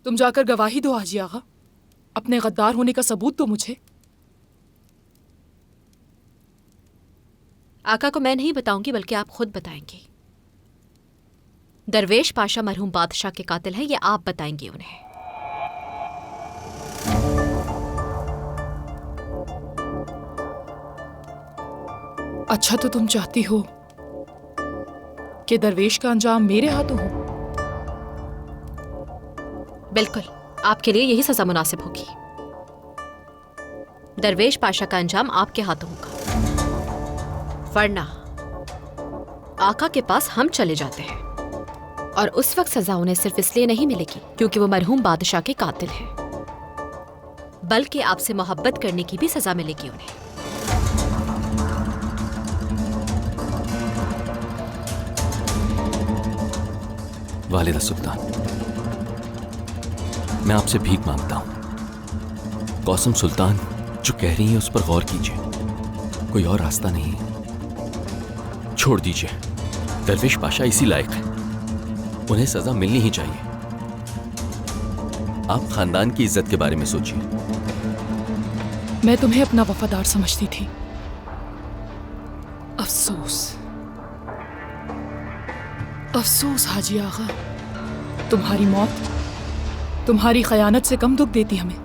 S8: तुम जाकर गवाही दो हाजी आगा, अपने गद्दार होने का सबूत दो मुझे।
S11: आका को मैं नहीं बताऊंगी, बल्कि आप खुद बताएंगे। दरवेश पाशा मरहूम बादशाह के कातिल है, ये आप बताएंगे उन्हें।
S8: अच्छा, तो तुम चाहती हो कि दरवेश का अंजाम मेरे हाथों हो?
S11: बिल्कुल, आपके लिए यही सजा मुनासिब होगी। दरवेश पाशा का अंजाम आपके हाथों होगा, वरना आका के पास हम चले जाते हैं और उस वक्त सजा उन्हें सिर्फ इसलिए नहीं मिलेगी क्योंकि वो मरहूम बादशाह के कातिल हैं, बल्कि आपसे मोहब्बत करने की भी सजा मिलेगी उन्हें।
S9: वालिदा सुल्तान, मैं आपसे भीख मांगता हूं। कौसम सुल्तान जो कह रही है उस पर गौर कीजिए, कोई और रास्ता नहीं है। छोड़ दीजिए, दरवेश पाशा इसी लायक है, उन्हें सजा मिलनी ही चाहिए। आप खानदान की इज्जत के बारे में सोचिए।
S8: मैं तुम्हें अपना वफादार समझती थी, अफसोस अफसोस हाजी आगा, तुम्हारी मौत तुम्हारी खयानत से कम दुख देती हमें।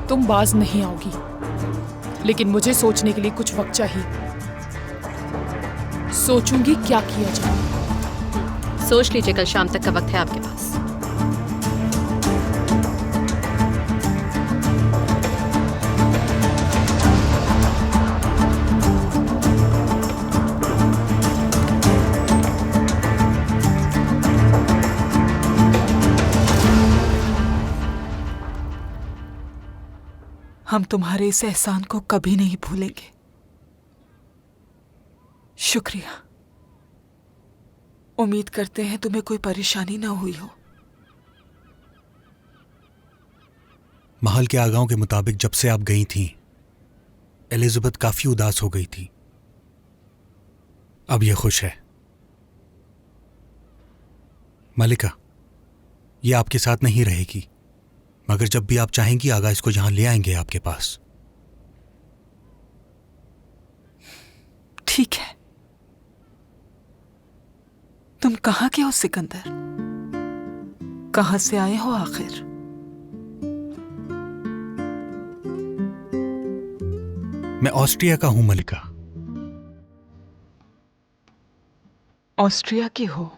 S8: तुम बाज नहीं आओगी, लेकिन मुझे सोचने के लिए कुछ वक्त चाहिए। सोचूंगी क्या किया जाए।
S11: सोच लीजिए, कल शाम तक का वक्त है आपके पास।
S2: हम तुम्हारे इस एहसान को कभी नहीं भूलेंगे। शुक्रिया। उम्मीद करते हैं तुम्हें कोई परेशानी ना हुई हो।
S5: महल के आगाओं के मुताबिक जब से आप गई थीं, एलिजाबेथ काफी उदास हो गई थी। अब यह खुश है। मलिका, यह आपके साथ नहीं रहेगी, मगर जब भी आप चाहेंगी आगा इसको यहां ले आएंगे आपके पास।
S2: ठीक है। तुम कहां के हो सिकंदर? कहां से आए हो आखिर?
S5: मैं ऑस्ट्रिया का हूं मलिका।
S2: ऑस्ट्रिया की हो?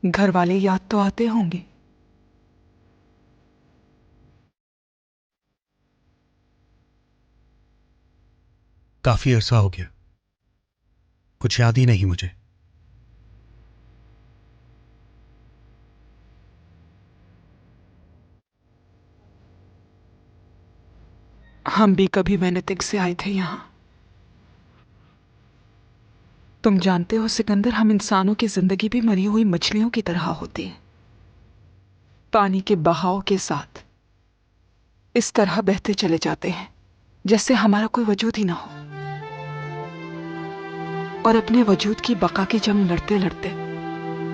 S2: घर वाले याद तो आते होंगे।
S5: काफी अरसा हो गया, कुछ याद ही नहीं मुझे।
S2: हम भी कभी वेनेतिक से आए थे यहां। तुम जानते हो सिकंदर, हम इंसानों की जिंदगी भी मरी हुई मछलियों की तरह होती है, पानी के बहाव के साथ इस तरह बहते चले जाते हैं जैसे हमारा कोई वजूद ही ना हो, और अपने वजूद की बका की जंग लड़ते लड़ते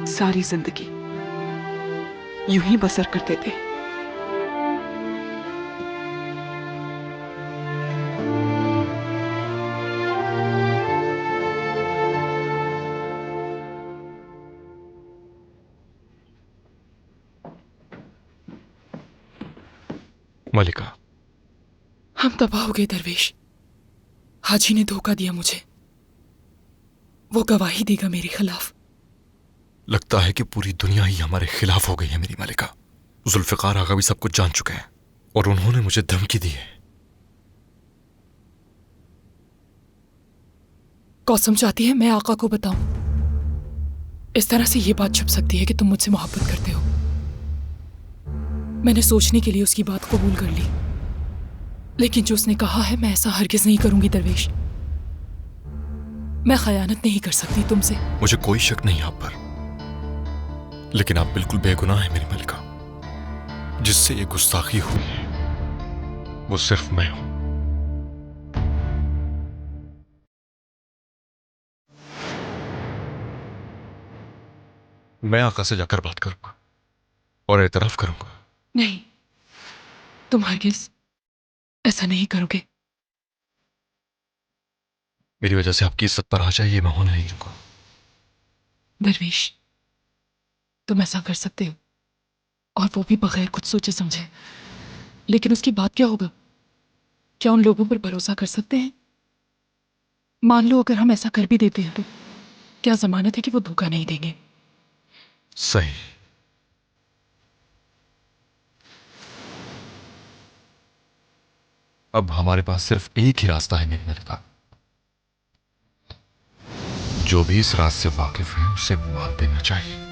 S2: सारी जिंदगी यूं ही बसर करते थे।
S10: मलिका,
S8: हम तबाह हो गए दरवेश। हाजी ने धोखा दिया मुझे। वो गवाही देगा मेरे खिलाफ।
S10: लगता है कि पूरी दुनिया ही हमारे खिलाफ हो गई है मेरी मलिका। जुल्फिकार आगा भी सब कुछ जान चुके हैं और उन्होंने मुझे धमकी दी है।
S8: कौसम चाहती है मैं आका को बताऊं। इस तरह से ये बात छुप सकती है कि तुम मुझसे मोहब्बत करते हो। मैंने सोचने के लिए उसकी बात कबूल कर ली, लेकिन जो उसने कहा है मैं ऐसा हरगिज नहीं करूंगी दरवेश। मैं खयानत नहीं कर सकती तुमसे।
S10: मुझे कोई शक नहीं आप पर, लेकिन आप बिल्कुल बेगुनाह हैं मेरी मलिका। जिससे ये गुस्ताखी हुई है वो सिर्फ मैं हूं। मैं आका से जाकर बात करूंगा और एतराफ करूंगा।
S8: नहीं, तुम हरगिज ऐसा नहीं करोगे।
S10: मेरी वजह से आपकी इज्जत पर आ जाए ये मैं होने नहीं दूंगा।
S8: दरवेश, तुम ऐसा कर सकते हो, और वो भी बगैर कुछ सोचे समझे। लेकिन उसकी बात क्या होगा? क्या उन लोगों पर भरोसा कर सकते हैं? मान लो अगर हम ऐसा कर भी देते हैं तो क्या जमानत है कि वो धोखा नहीं देंगे?
S10: सही। अब हमारे पास सिर्फ एक ही रास्ता है मेरी मलिका। जो भी इस राज से वाकिफ है उसे मान देना चाहिए।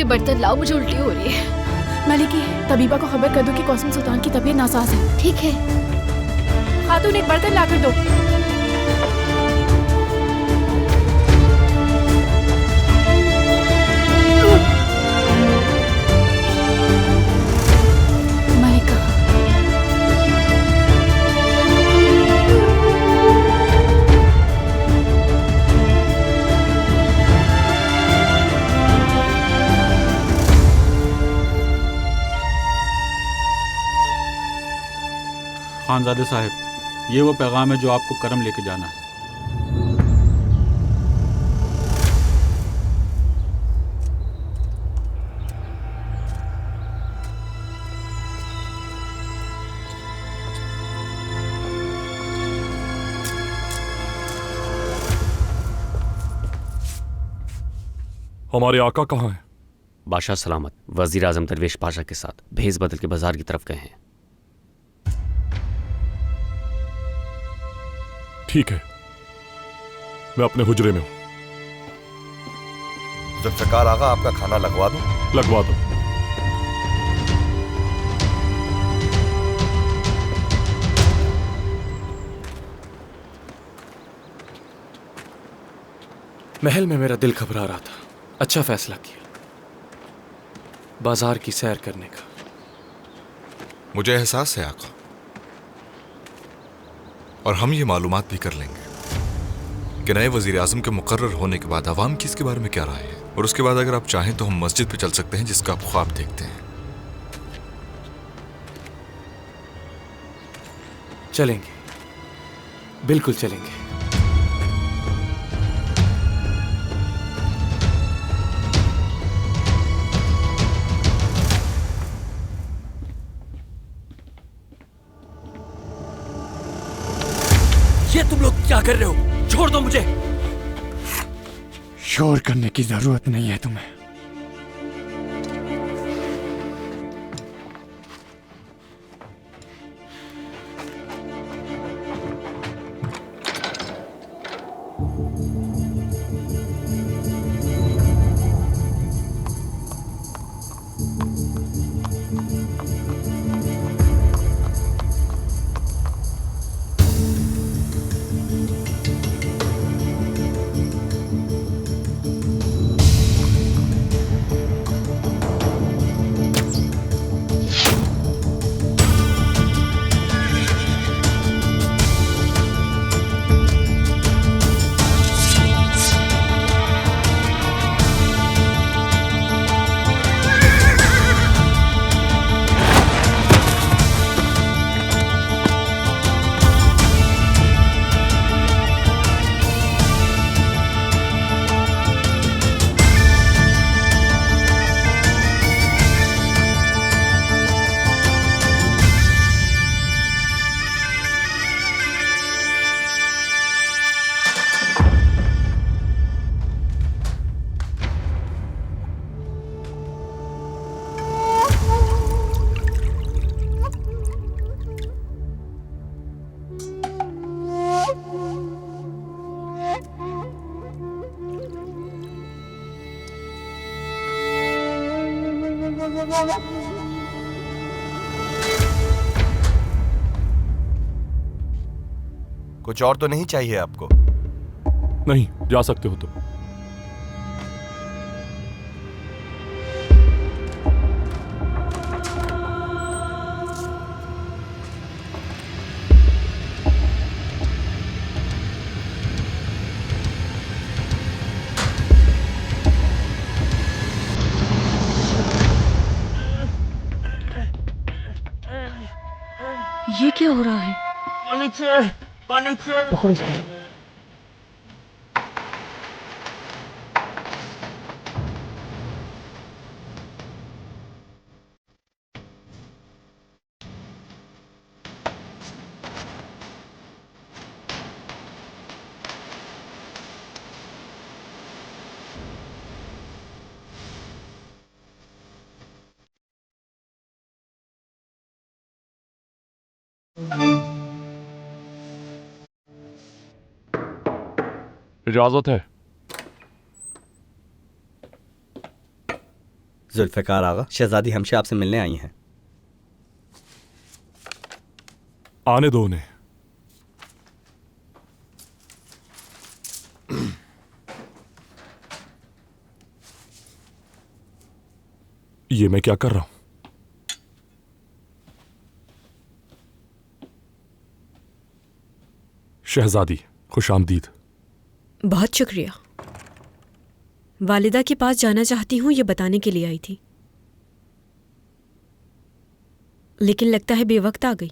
S11: बर्तन लाओ, मुझे उल्टी हो रही है।
S12: मलिकी, तबीबा को खबर कर दो कि कौसम सुल्तान की तबीयत नासाज है।
S11: ठीक है।
S12: खातून, एक बर्तन ला कर दो।
S17: खानजादे साहब, ये वो पैगाम है जो आपको करम लेके जाना है।
S13: हमारे आका कहाँ हैं?
S4: बादशाह सलामत वजीर आजम दरवेश पाशा के साथ भेस बदल के बाजार की तरफ गए हैं।
S13: ठीक है, मैं अपने हुजरे में हूं।
S14: जुल्फिकार आगा, आपका खाना लगवा दूं?
S13: लगवा दो।
S3: महल में मेरा दिल घबरा रहा था। अच्छा फैसला किया, बाजार की सैर करने का।
S10: मुझे एहसास है आका, और हम ये मालूमात भी कर लेंगे कि नए वजीर आजम के मुकर्रर होने के बाद आवाम की इसके बारे में क्या राय है, और उसके बाद अगर आप चाहें तो हम मस्जिद पे चल सकते हैं जिसका आप ख्वाब देखते हैं।
S3: चलेंगे, बिल्कुल चलेंगे।
S5: ये तुम लोग क्या कर रहे हो? छोड़ दो मुझे।
S18: शोर करने की जरूरत नहीं है तुम्हें।
S14: कुछ और तो नहीं चाहिए आपको?
S13: नहीं, जा सकते हो तुम।
S12: ये क्या हो रहा है?
S13: इजाजत है।
S19: जुल्फिकार आगा, शहजादी हमशा आपसे मिलने आई हैं।
S13: आने दो उन्हें। ये मैं क्या कर रहा हूं? शहजादी, खुश आमदीद।
S1: बहुत शुक्रिया। वालिदा के पास जाना चाहती हूँ ये बताने के लिए आई थी, लेकिन लगता है बेवक्त आ गई।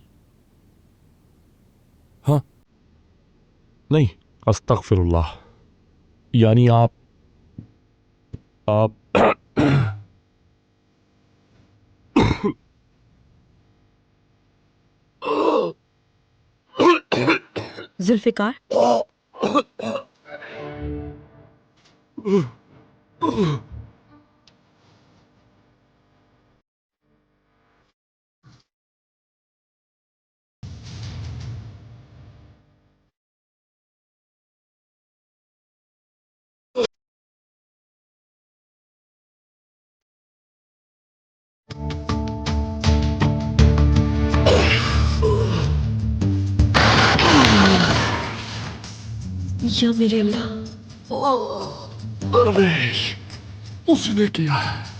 S13: हाँ, नहीं, अस्तगफिरुल्लाह। यानी आप
S12: जुल्फिकार,
S1: या मेरे अल्लाह,
S13: दरवेश, उसने किया है।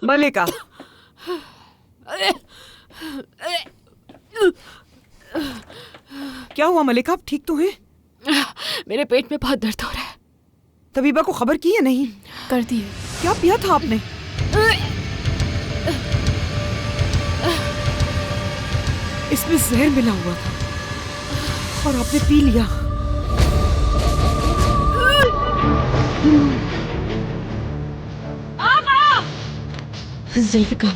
S16: मलिका, क्या हुआ मलिका? आप ठीक तो हैं?
S11: मेरे पेट में बहुत दर्द हो रहा है।
S16: तबीबा को खबर की या नहीं?
S11: कर दी है।
S16: क्या पिया था आपने? इसमें जहर मिला हुआ था और आपने पी लिया।
S1: जुल्फिकार,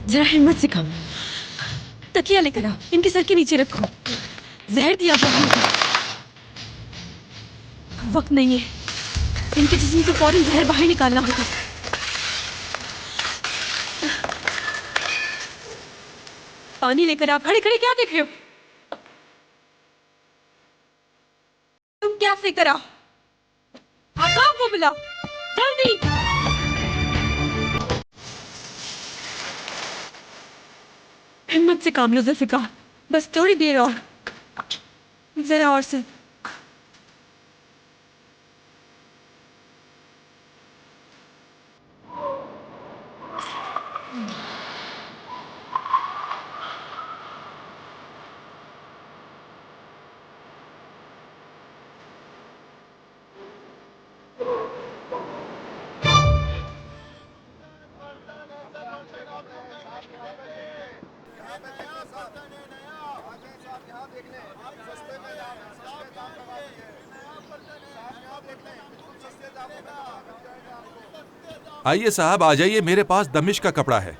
S1: जरा हिम्मत से काम। तकिया लेकर आओ, इनके सर के नीचे रखो। जहर दिया वक्त नहीं है, इनके जिस्म से फौरन जहर बाहर निकालना होगा। पानी लेकर आओ। खड़े खड़े क्या देख रहे हो? तुम क्या सेक कर आओ? आकाश को बुलाओ जल्दी। हिम्मत से काम लो जुल्फिकार, बस थोड़ी देर और, जरा और से।
S20: आइए साहब, आ जाइए, मेरे पास दमिश्क का कपड़ा है।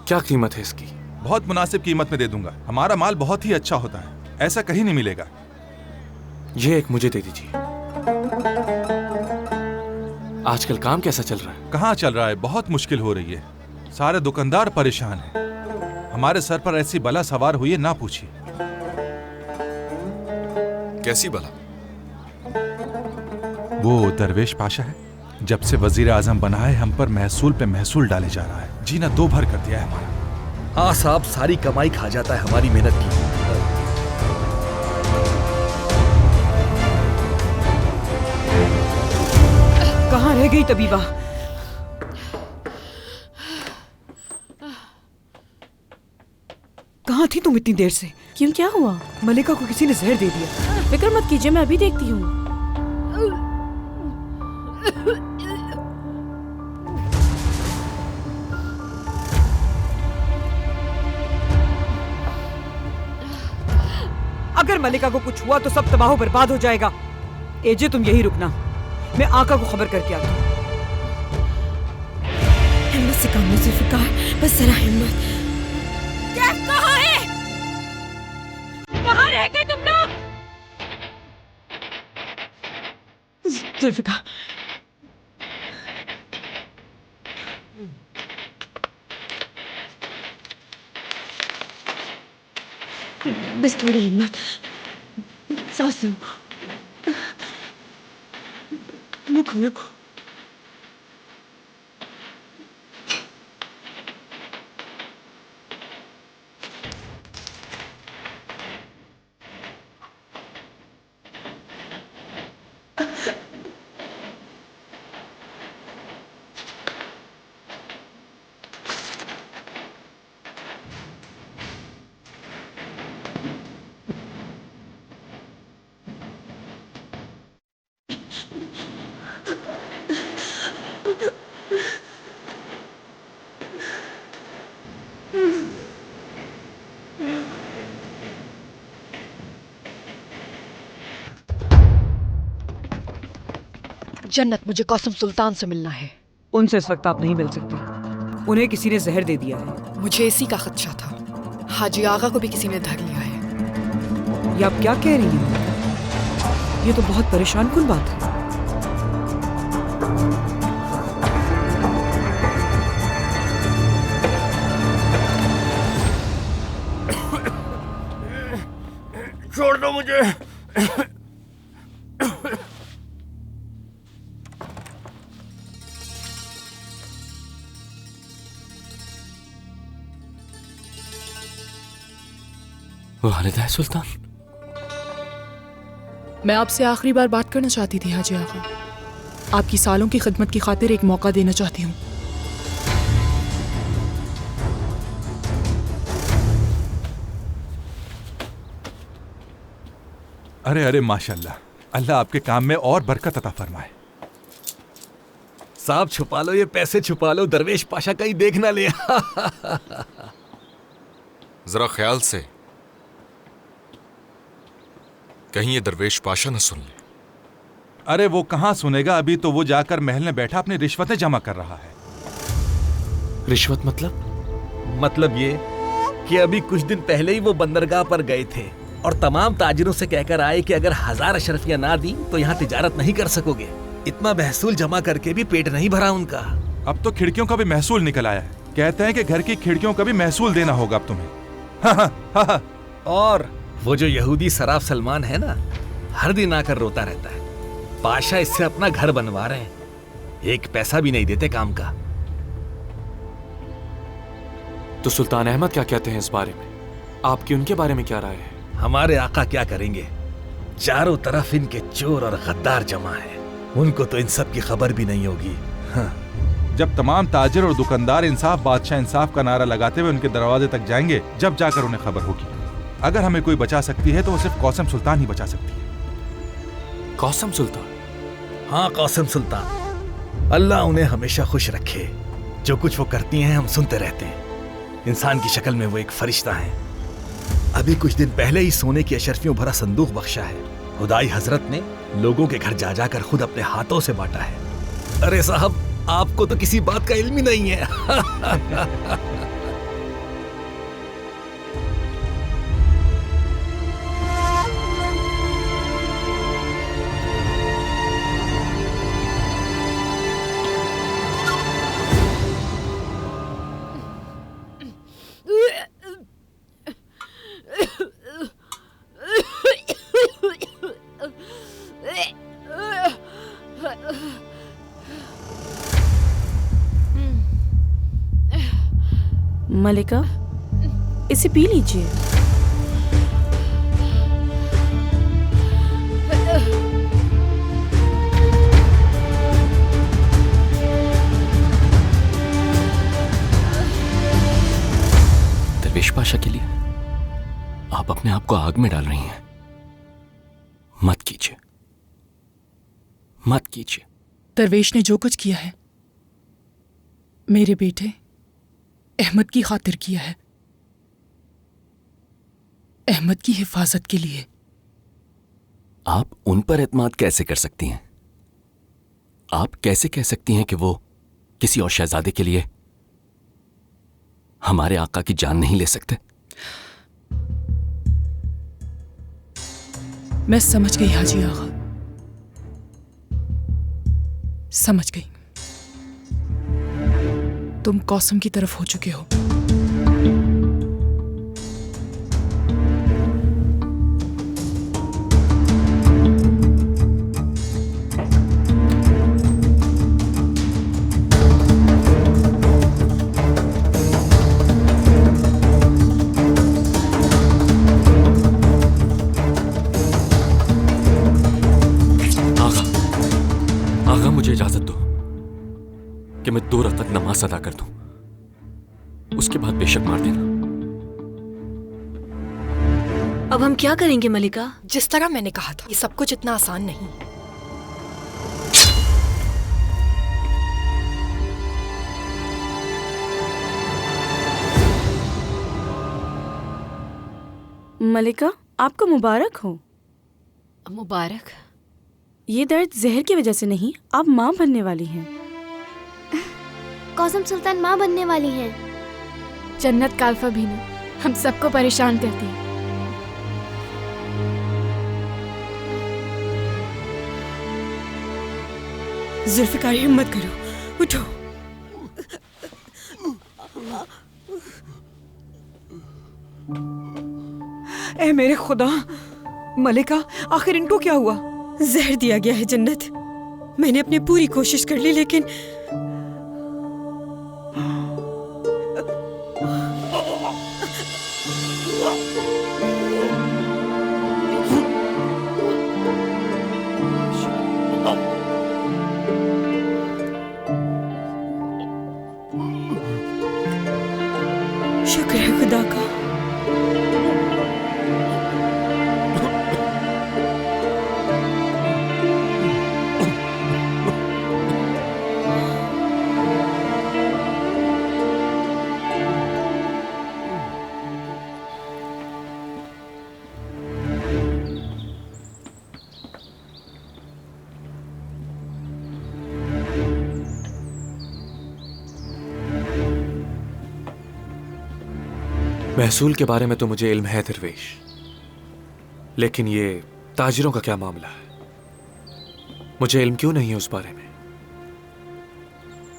S3: क्या कीमत है इसकी?
S20: बहुत मुनासिब कीमत में दे दूंगा। हमारा माल बहुत ही अच्छा होता है, ऐसा कहीं नहीं मिलेगा।
S3: ये एक मुझे दे दीजिए। आजकल काम कैसा चल रहा है?
S20: कहाँ चल रहा है, बहुत मुश्किल हो रही है। सारे दुकानदार परेशान हैं। हमारे सर पर ऐसी बला सवार हुई है, ना पूछिए।
S10: कैसी बला?
S20: वो दरवेश पाशा है, जब से वजीर आजम बना है हम पर महसूल पे महसूल डाले जा रहा है। जीना दो भर कर दिया है हमारा।
S5: हाँ साहब, सारी कमाई खा जाता है हमारी मेहनत की।
S16: कहाँ रह गई तबीबा? कहाँ थी तुम इतनी देर से?
S12: क्यों, क्या हुआ?
S16: मलिका को किसी ने जहर दे दिया।
S12: फिक्र मत कीजिए, मैं अभी देखती हूँ।
S16: अगर मलिका को कुछ हुआ तो सब तबाह बर्बाद हो जाएगा। एजे, तुम यही रुकना, मैं आका को खबर करके आता हूँ।
S1: हिम्मत से काम लो जुल्फिकार, बस जरा हिम्मत। कैफ कहाँ है? कहाँ रह गए तुम लोग? जुल्फिकार, बस थोड़ी हिम्मत, सांस लो, मुंह खोलो।
S21: जन्नत, मुझे कौसम सुल्तान से मिलना है।
S16: उनसे इस वक्त आप नहीं मिल सकती, उन्हें किसी ने जहर दे दिया है।
S21: मुझे इसी का खदशा था। हाजी आगा को भी किसी ने धर लिया है।
S16: ये आप क्या कह रही हैं? ये तो बहुत परेशान कुन बात है।
S14: छोड़ दो मुझे।
S9: वालिदा सुल्तान,
S8: मैं आपसे आखिरी बार बात करना चाहती थी हाजी आगा। आपकी सालों की खिदमत की खातिर एक मौका देना चाहती हूँ।
S20: अरे अरे माशाल्लाह, अल्लाह आपके काम में और बरकत अता फरमाए।
S5: साहब छुपा लो ये पैसे, छुपा लो, दरवेश पाशा कहीं देख ना ले।
S10: जरा ख्याल से, कहीं ये दरवेश पाशा न सुन ले।
S20: अरे वो कहाँ सुनेगा, अभी तो वो जाकर महल में बैठा अपनी रिश्वतें जमा कर रहा है।
S3: रिश्वत
S5: मतलब ये कि अभी कुछ दिन पहले ही वो बंदरगाह पर गए थे और तमाम ताजिरों से कहकर आए कि अगर 1000 अशरफियां ना दी तो यहाँ तिजारत नहीं कर सकोगे। इतना महसूल जमा करके भी पेट नहीं भरा उनका।
S20: अब तो खिड़कियों का भी महसूल निकल आया है। कहते हैं कि घर की खिड़कियों का भी महसूल देना होगा अब तुम्हें।
S5: और वो जो यहूदी सराफ सलमान है ना, हर दिन आकर रोता रहता है। पाशा इससे अपना घर बनवा रहे हैं, एक पैसा भी नहीं देते काम का।
S3: तो सुल्तान अहमद क्या कहते हैं इस बारे में? आपकी उनके बारे में क्या राय है?
S5: हमारे आका क्या करेंगे, चारों तरफ इनके चोर और गद्दार जमा है। उनको तो इन सब की खबर भी नहीं होगी।
S20: जब तमाम ताजिर और दुकानदार इंसाफ बादशाह इंसाफ का नारा लगाते हुए उनके दरवाजे तक जाएंगे, जब जाकर उन्हें खबर होगी। अगर हमें कोई बचा सकती है तो वो सिर्फ कौसम सुल्तान ही बचा सकती है।
S3: कौसम सुल्तान?
S5: हाँ, कौसम सुल्तान। अल्लाह उन्हें हमेशा खुश रखे। जो कुछ वो करती हैं हम सुनते रहते हैं। इंसान की शक्ल में वो एक फरिश्ता है। अभी कुछ दिन पहले ही सोने की अशरफियों भरा संदूक बख्शा है। खुदाई हजरत ने लोगों के घर जा जाकर खुद अपने हाथों से बांटा है। अरे साहब, आपको तो किसी बात का इल्म ही नहीं है।
S12: मलिका, इसे पी लीजिए।
S9: दरवेश पाशा के लिए आप अपने आप को आग में डाल रही हैं। मत कीजिए, मत कीजिए।
S8: दरवेश ने जो कुछ किया है मेरे बेटे अहमद की खातिर किया है, अहमद की हिफाजत के लिए।
S9: आप उन पर एतमाद कैसे कर सकती हैं? आप कैसे कह सकती हैं कि वो किसी और शहजादे के लिए हमारे आका की जान नहीं ले सकते?
S8: मैं समझ गई हाजी आगा, समझ गई। तुम कौसम की तरफ हो चुके हो।
S9: आगा, मुझे इजाजत दो कि मैं 2 रकात नमाज अदा कर दूं, उसके बाद बेशक मार देना।
S1: अब हम क्या करेंगे मलिका?
S21: जिस तरह मैंने कहा था, ये सब कुछ इतना आसान नहीं।
S12: मलिका, आपको मुबारक हो।
S11: मुबारक?
S12: ये दर्द जहर की वजह से नहीं, आप माँ बनने वाली हैं।
S7: कौसम सुल्तान माँ बनने वाली हैं।
S22: जन्नत काल्फा भी ना हम सबको परेशान करती है।
S1: जुल्फिकार, हिम्मत करो, उठो।
S2: ऐ मेरे खुदा, मलिका, आखिर इनको क्या हुआ?
S1: जहर दिया गया है जन्नत। मैंने अपनी पूरी कोशिश कर ली लेकिन शुक्र है खुदा का।
S3: महसूल के बारे में तो मुझे इल्म है दरवेश, लेकिन ये ताजिरों का क्या मामला है? मुझे इल्म क्यों नहीं है उस बारे में?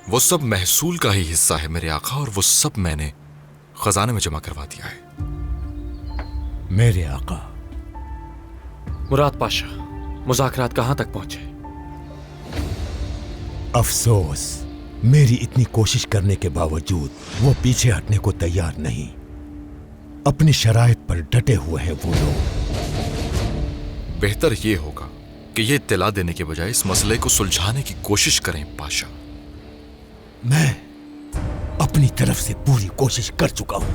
S10: वो सब महसूल का ही हिस्सा है मेरे आका, और वो सब मैंने खजाने में जमा करवा दिया है।
S6: मेरे आका।
S3: मुराद पाशा, मुज़ाकरात कहां तक पहुंचे?
S6: अफसोस, मेरी इतनी कोशिश करने के बावजूद वो पीछे हटने को तैयार नहीं। अपनी शराइत पर डटे हुए हैं वो लोग।
S10: बेहतर ये होगा कि ये इत्तला देने के बजाय इस मसले को सुलझाने की कोशिश करें पाशा।
S6: मैं अपनी तरफ से पूरी कोशिश कर चुका हूं।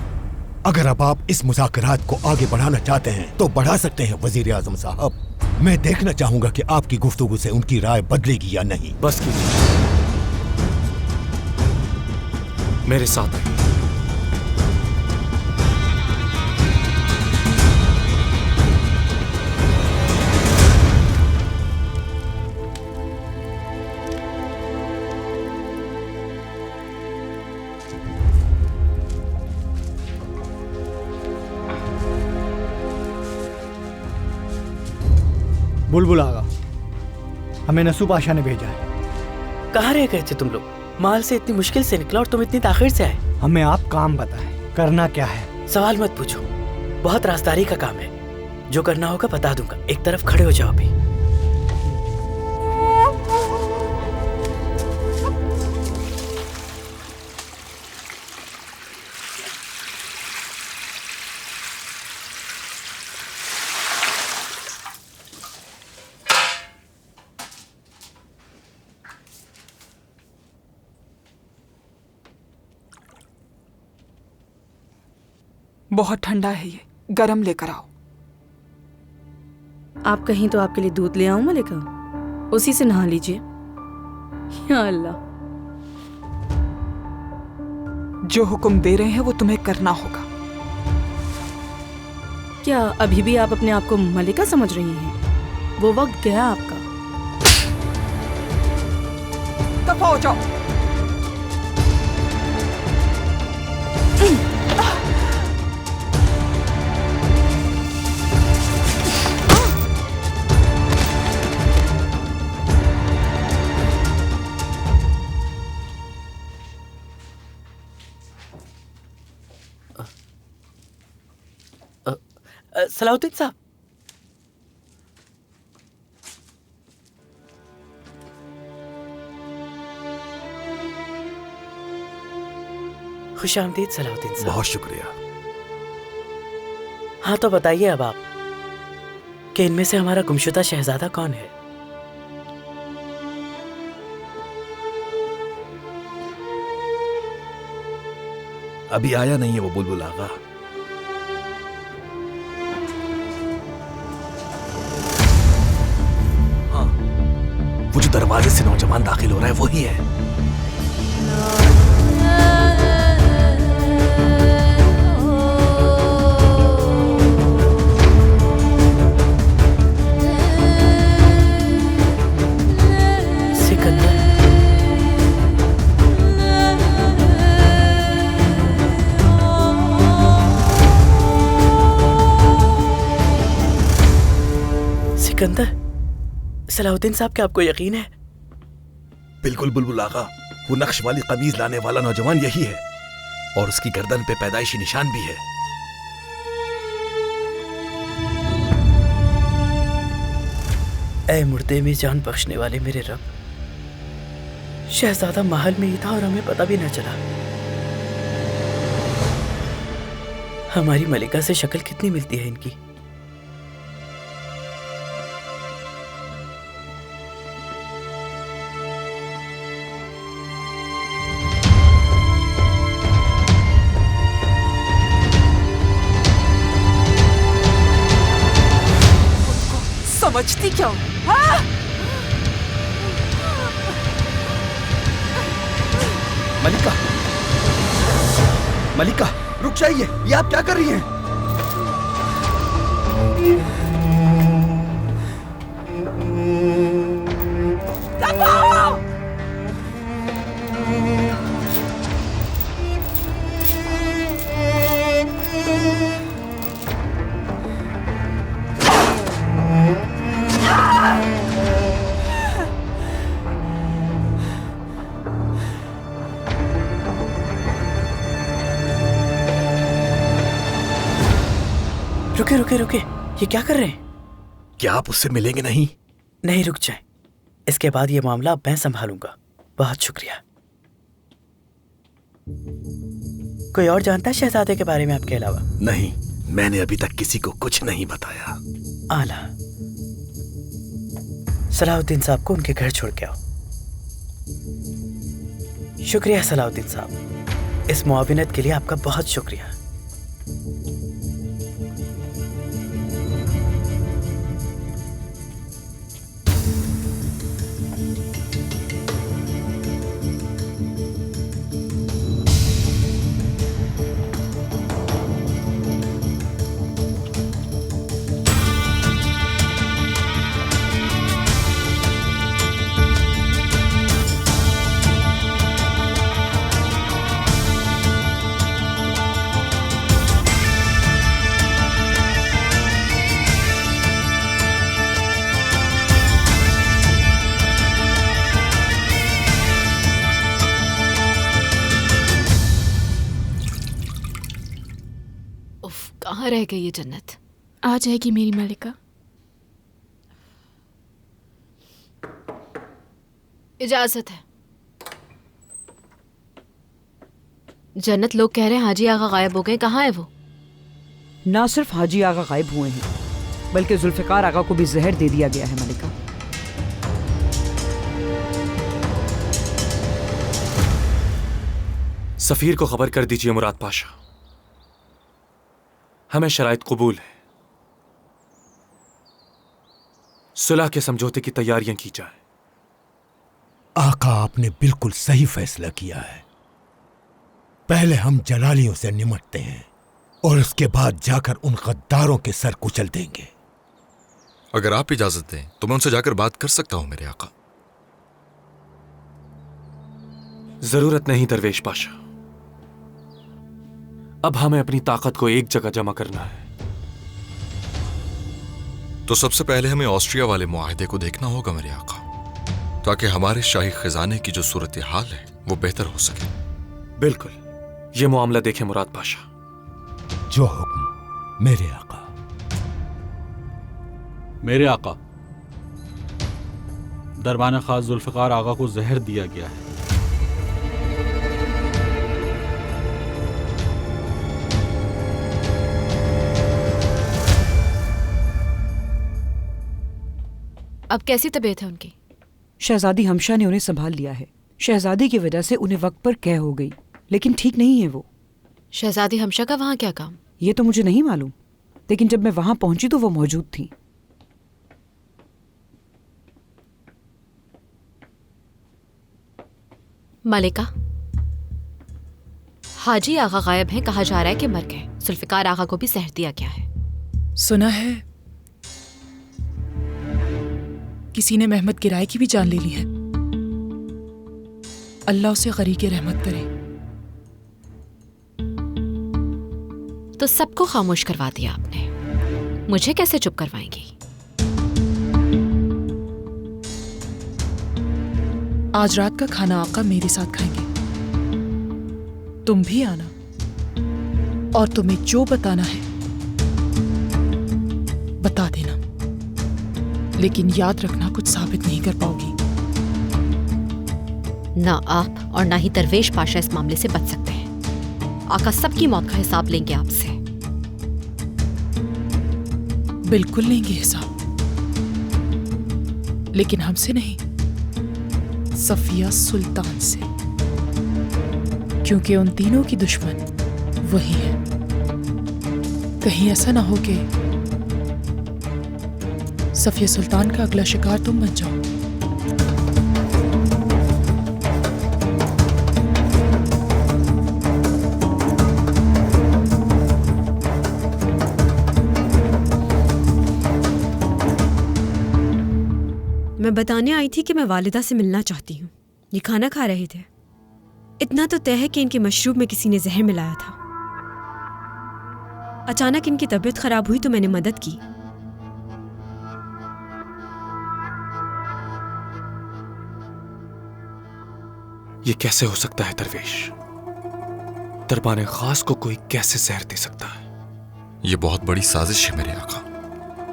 S6: अगर अब आप इस मुज़ाकरात को आगे बढ़ाना चाहते हैं तो बढ़ा सकते हैं वजीर आज़म साहब। मैं देखना चाहूंगा कि आपकी गुफ्तगू से उनकी राय बदलेगी या नहीं।
S3: बस कीजिए, मेरे साथ आइए।
S5: बुलबुल आगा, हमें नसू पाशा ने भेजा है।
S7: कहाँ रह गए थे तुम लोग? माल से इतनी मुश्किल से निकला और तुम इतनी ताखिर से आए।
S5: हमें आप काम बताएं, करना क्या है?
S7: सवाल मत पूछो, बहुत राजदारी का काम है। जो करना होगा बता दूंगा। एक तरफ खड़े हो जाओ अभी।
S2: बहुत ठंडा है ये, गरम लेकर आओ।
S12: आप कहीं तो आपके लिए दूध ले आऊं मलिका? उसी से नहा लीजिए। या अल्लाह,
S2: जो हुक्म दे रहे हैं वो तुम्हें करना होगा।
S12: क्या अभी भी आप अपने आप को मलिका समझ रही हैं? वो वक्त गया आपका।
S2: दफा हो जाओ।
S7: सलाहुद्दीन साहब, खुशामदीद सलाहुद्दीन साहब।
S5: बहुत शुक्रिया।
S7: हाँ तो बताइए अब आप कि इनमें से हमारा गुमशुदा शहजादा कौन है?
S5: अभी आया नहीं है वो बुलबुल आगा। हाँ, वो जो दरवाजे से नौजवान दाखिल हो रहा है वही है।
S7: सिकंदर, सलाहुद्दीन साहब, क्या आपको यकीन है?
S5: बिल्कुल बुलबुल आगा, वो नक्श वाली कमीज लाने वाला नौजवान यही है और उसकी गर्दन पे पैदाइशी निशान भी है।
S7: ऐ मुर्दे में जान बख्शने वाले मेरे रब, शहजादा महल में ही था और हमें पता भी न चला। हमारी मलिका से शक्ल कितनी मिलती है इनकी।
S2: समझती क्या? हाँ?
S5: मलिका, मलिका रुक जाइए, ये आप क्या कर रही हैं?
S7: रुके रुके रुके, ये क्या कर रहे हैं?
S5: क्या आप उससे मिलेंगे नहीं?
S7: नहीं, रुक जाए। इसके बाद ये मामला मैं संभालूंगा। बहुत शुक्रिया। कोई और जानता है शहजादे के बारे में आपके अलावा?
S5: नहीं, मैंने अभी तक किसी को कुछ नहीं बताया।
S7: आला, सलाहुद्दीन साहब को उनके घर छोड़ के आओ। शुक्रिया सलाहुद्दीन साहब, इस मुआविनत के लिए आपका बहुत शुक्रिया।
S11: कहाँ रह गई ये जन्नत?
S22: आ जाएगी मेरी मलिका।
S11: इजाजत है। जन्नत, लोग कह रहे हैं हाजी आगा गायब हो गए, कहाँ है वो?
S16: ना सिर्फ हाजी आगा गायब हुए हैं, बल्कि जुल्फिकार आगा को भी जहर दे दिया गया है मलिका।
S3: सफीर को खबर कर दीजिए मुराद पाशा, हमें शराइत कबूल है, सुलह के समझौते की तैयारियां की जाए।
S6: आका, आपने बिल्कुल सही फैसला किया है। पहले हम जलालियों से निमटते हैं और उसके बाद जाकर उन गद्दारों के सर कुचल देंगे।
S10: अगर आप इजाजत दें तो मैं उनसे जाकर बात कर सकता हूं मेरे आका।
S3: जरूरत नहीं दरवेश पाशा, अब हमें अपनी ताकत को एक जगह जमा करना है।
S10: तो सबसे पहले हमें ऑस्ट्रिया वाले मुआहदे को देखना होगा मेरे आका, ताकि हमारे शाही खजाने की जो सूरत हाल है वो बेहतर हो सके।
S3: बिल्कुल, ये मामला देखें मुराद पाशा।
S6: जो हुक्म मेरे आका।
S20: मेरे आका, दरबान खास जुल्फिकार आगा को जहर दिया गया है।
S11: अब कैसी तबीयत है उनकी?
S16: शहजादी हमशा ने उन्हें संभाल लिया है। शहजादी की वजह से उन्हें वक्त पर कैद हो गई, लेकिन ठीक नहीं है वो।
S11: शहजादी हमशा का वहाँ क्या काम?
S16: ये तो मुझे नहीं मालूम, लेकिन जब मैं वहां पहुंची तो वो मौजूद थी।
S11: मलिका, हाजी आगा गायब हैं, कहा जा रहा है कि मर गए। जुल्फिकार आगा को भी जहर दिया गया है।
S8: सुना है किसी ने महमद गिराए की भी जान ले ली है। अल्लाह उसे गरीक रहमत करे।
S11: तो सबको खामोश करवा दिया आपने, मुझे कैसे चुप करवाएंगी?
S8: आज रात का खाना आका मेरे साथ खाएंगे, तुम भी आना, और तुम्हें जो बताना है बता देना। लेकिन याद रखना कुछ साबित नहीं कर पाओगी।
S11: ना आप और ना ही दरवेश पाशा इस मामले से बच सकते हैं। आका सबकी मौत का हिसाब लेंगे आपसे।
S8: बिल्कुल लेंगे हिसाब, लेकिन हमसे नहीं, सफिया सुल्तान से, क्योंकि उन तीनों की दुश्मन वही है। कहीं ऐसा ना हो कि सफिया सुल्तान का अगला शिकार तुम बन जाओ।
S1: मैं बताने आई थी कि मैं वालिदा से मिलना चाहती हूँ। ये खाना खा रहे थे। इतना तो तय है कि इनके मशरूब में किसी ने जहर मिलाया था। अचानक इनकी तबीयत खराब हुई तो मैंने मदद की।
S3: ये कैसे हो सकता है दरवेश? दरबान खास को कोई कैसे जहर दे सकता है?
S10: ये बहुत बड़ी साजिश है मेरे आका,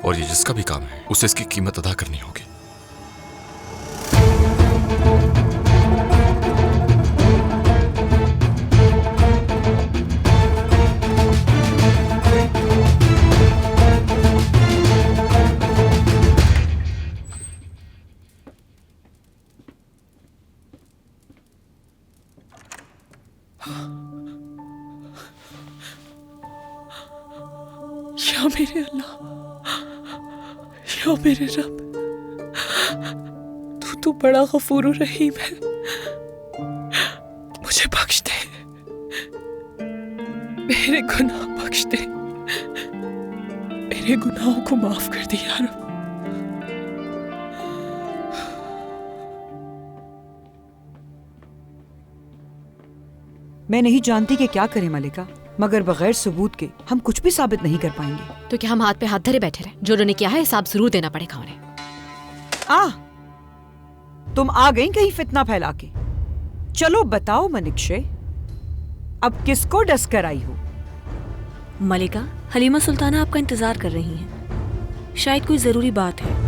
S10: और ये जिसका भी काम है उसे इसकी कीमत अदा करनी होगी।
S8: या मेरे अल्लाह, या मेरे रब, तू बड़ा गफूर रहीम है। मुझे बख्श दे, मेरे गुनाह बख्श दे, मेरे गुनाहों को माफ कर दे यार।
S16: मैं नहीं जानती कि क्या करें मलिका, मगर बगैर सबूत के हम कुछ भी साबित नहीं कर पाएंगे।
S11: तो क्या हम हाथ पे हाथ धरे बैठे रहे? जो उन्होंने किया है हिसाब जरूर देना पड़ेगा उन्हें।
S16: तुम आ गई कहीं फितना फैला के। चलो बताओ मनिकशे, अब किसको डस कर आई हो?
S12: मलिका, हलीमा सुल्ताना आपका इंतजार कर रही हैं। शायद कोई जरूरी बात है।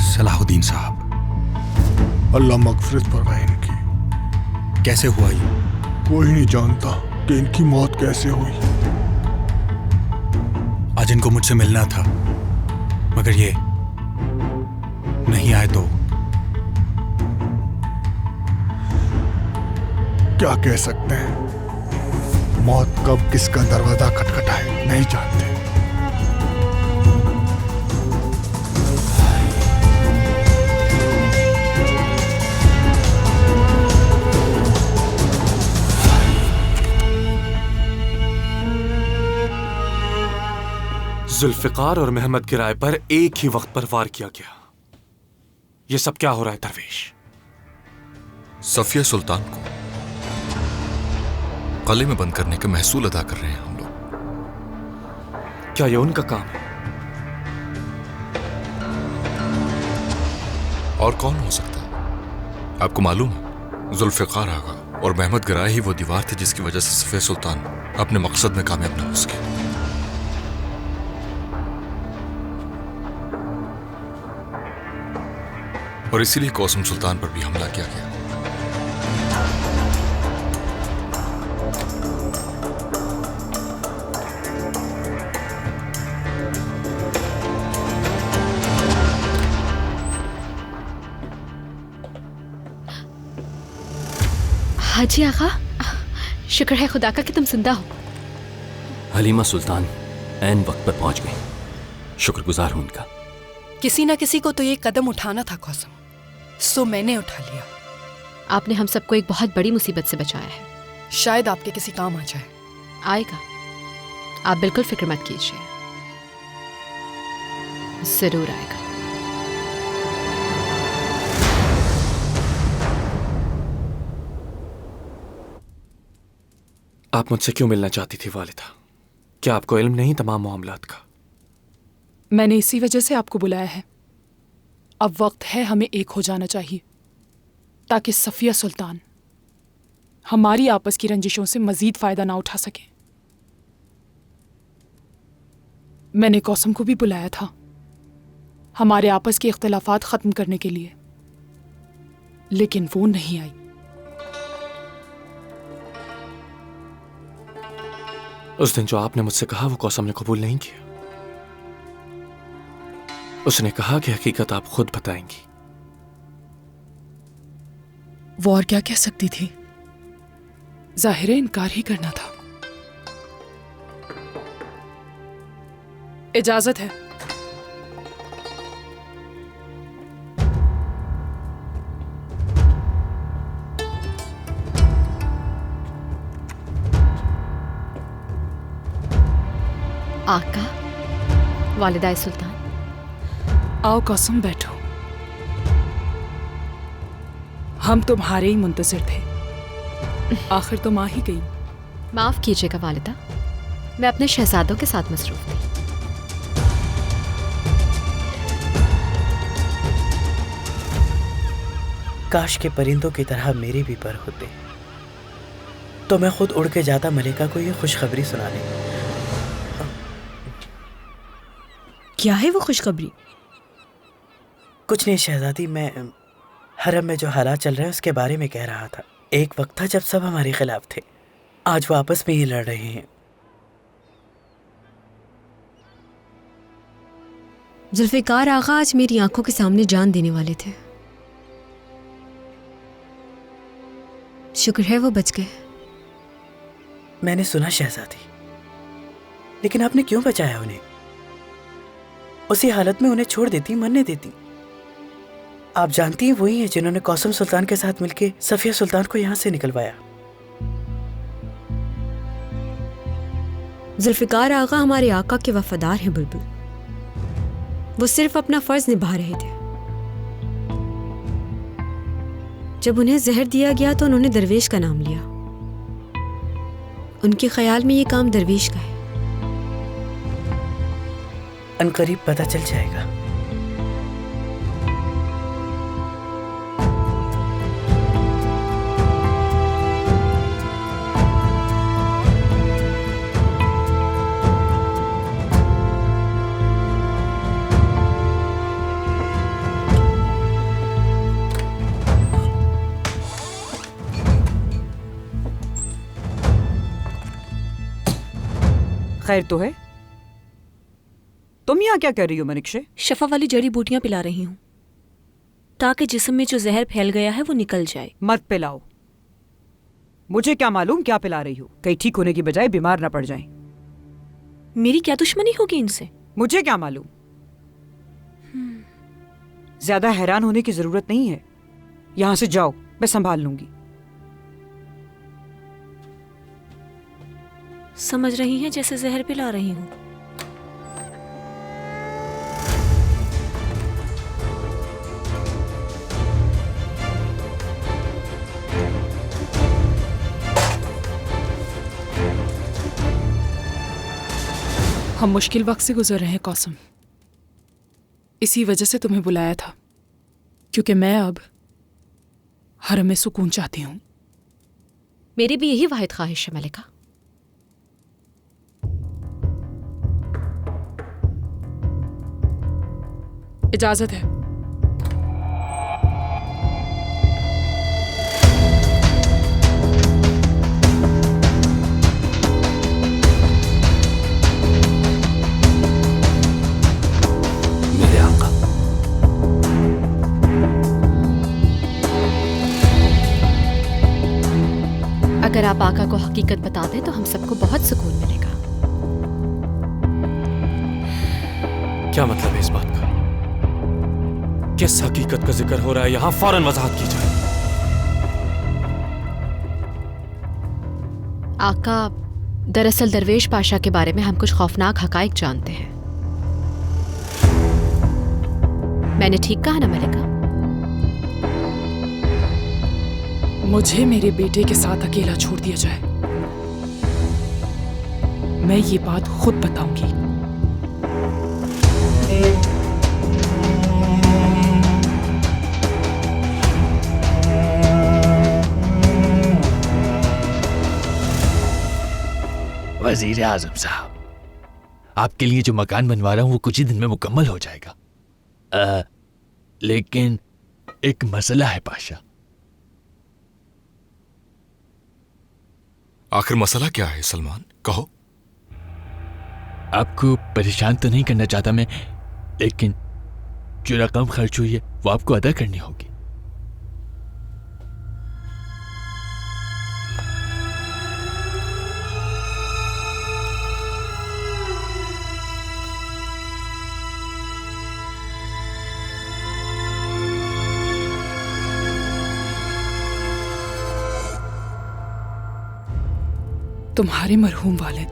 S5: सलाहुद्दीन साहब,
S6: अल्लाह मगफिरत फरमाए इनकी।
S5: कैसे हुआ ये?
S6: कोई नहीं जानता कि इनकी मौत कैसे हुई।
S5: आज इनको मुझसे मिलना था, मगर ये नहीं आए तो
S6: क्या कह सकते हैं, मौत कब किसका दरवाजा खटखटाए नहीं जानते।
S3: जुल्फिकार और महमद गिराए पर एक ही वक्त पर वार किया गया। यह सब क्या हो रहा है दरवेश?
S10: सफिया सुल्तान को कले में बंद करने का महसूल अदा कर रहे हैं हम लोग।
S3: क्या यह उनका काम है?
S10: और कौन हो सकता है? आपको मालूम है, जुल्फिकार आगा और महमद गिराए ही वो दीवार थी जिसकी वजह से सफिया सुल्तान अपने मकसद में कामयाब न हो सके। और इसीलिए कौसम सुल्तान पर भी हमला किया गया।
S11: हाजी आगा, शुक्र है खुदा का कि तुम जिंदा हो।
S9: हलीमा सुल्तान ऐन वक्त पर पहुंच गई। शुक्रगुजार हूं उनका।
S21: किसी ना किसी को तो ये कदम उठाना था कौसम, सो मैंने उठा लिया।
S11: आपने हम सबको एक बहुत बड़ी मुसीबत से बचाया है।
S21: शायद आपके किसी काम आ जाए।
S11: आएगा, आप बिल्कुल फिक्र मत कीजिए, जरूर आएगा।
S3: आप मुझसे क्यों मिलना चाहती थी वालिदा? क्या आपको इल्म नहीं तमाम मामलात का?
S8: मैंने इसी वजह से आपको बुलाया है। अब वक्त है हमें एक हो जाना चाहिए, ताकि सफिया सुल्तान हमारी आपस की रंजिशों से मजीद फायदा ना उठा सके। मैंने कौसम को भी बुलाया था हमारे आपस के इख्तिलाफात खत्म करने के लिए, लेकिन वो नहीं आई।
S3: उस दिन जो आपने मुझसे कहा वो कौसम ने कबूल नहीं किया। उसने कहा कि हकीकत आप खुद बताएंगी।
S8: वो और क्या कह सकती थी? जाहिर है इनकार ही करना था। इजाजत है।
S11: आका, वालिदा सुल्तान।
S8: आओ कौसम, बैठो। हम तुम्हारे ही मुंतजिर थे। आखिर तुम आ ही गई।
S11: माफ कीजिएगा वालिदा, मैं अपने शहजादों के साथ मसरूफ थी।
S7: काश के परिंदों की तरह मेरे भी पर होते, तो मैं खुद उड़ के जाता मलिका को ये खुशखबरी सुनाने।
S12: क्या है वो खुशखबरी?
S7: कुछ नहीं शहजादी, मैं हरम में जो हालात चल रहे हैं उसके बारे में कह रहा था। एक वक्त था जब सब हमारे खिलाफ थे, आज वो आपस में ही लड़ रहे हैं।
S1: जुल्फिकार आगा आज मेरी आंखों के सामने जान देने वाले थे। शुक्र है वो बच गए।
S7: मैंने सुना शहजादी, लेकिन आपने क्यों बचाया उन्हें? उसी हालत में उन्हें छोड़ देती, मरने देती। आप जानती हैं वही हैं जिन्होंने कौसम सुल्तान के साथ मिलकर सफिया सुल्तान को यहां से निकलवाया।
S1: जुल्फिकार आगा हमारे आका के वफादार हैं बुलबुल। वो सिर्फ अपना फर्ज निभा रहे थे। जब उन्हें जहर दिया गया तो उन्होंने दरवेश का नाम लिया। उनके ख्याल में ये काम दरवेश का है।
S7: अनकरीब पता चल जाएगा।
S16: खैर तो है? तुम यहाँ क्या कर रही हो मनिक्षे?
S12: शफा वाली जड़ी बूटियां पिला रही हूँ, ताकि जिस्म में जो जहर फैल गया है वो निकल जाए।
S16: मत पिलाओ। मुझे क्या मालूम क्या पिला रही हो, कहीं ठीक होने की बजाय बीमार ना पड़ जाए।
S12: मेरी क्या दुश्मनी होगी इनसे?
S16: मुझे क्या मालूम। ज्यादा हैरान होने की जरूरत नहीं है। यहां से जाओ, मैं संभाल लूंगी।
S12: समझ रही हैं जैसे जहर पिला रही हूँ।
S8: हम मुश्किल वक्त से गुजर रहे हैं कौसम। इसी वजह से तुम्हें बुलाया था, क्योंकि मैं अब हरम में सुकून चाहती हूँ।
S11: मेरी भी यही वाहिद ख्वाहिश है मलिका।
S8: इजाजत है।
S9: मेरे आका,
S11: अगर आप आका को हकीकत बता दें तो हम सबको बहुत सुकून मिलेगा।
S3: क्या मतलब है इस बात का? किस हकीकत का जिक्र हो रहा है यहां? फौरन वजाहत की जाए।
S11: आका, दरअसल दरवेश पाशा के बारे में हम कुछ खौफनाक हकाइक जानते हैं। मैंने ठीक कहा ना मलिका?
S8: मुझे मेरे बेटे के साथ अकेला छोड़ दिया जाए, मैं ये बात खुद बताऊंगी।
S5: वजीर आजम साहब, आपके लिए जो मकान बनवा रहा हूं वो कुछ ही दिन में मुकम्मल हो जाएगा। लेकिन एक मसला है पाशा।
S10: आखिर मसला क्या है सलमान, कहो।
S5: आपको परेशान तो नहीं करना चाहता मैं, लेकिन जो रकम खर्च हुई है वो आपको अदा करनी होगी।
S8: तुम्हारे मरहूम वालिद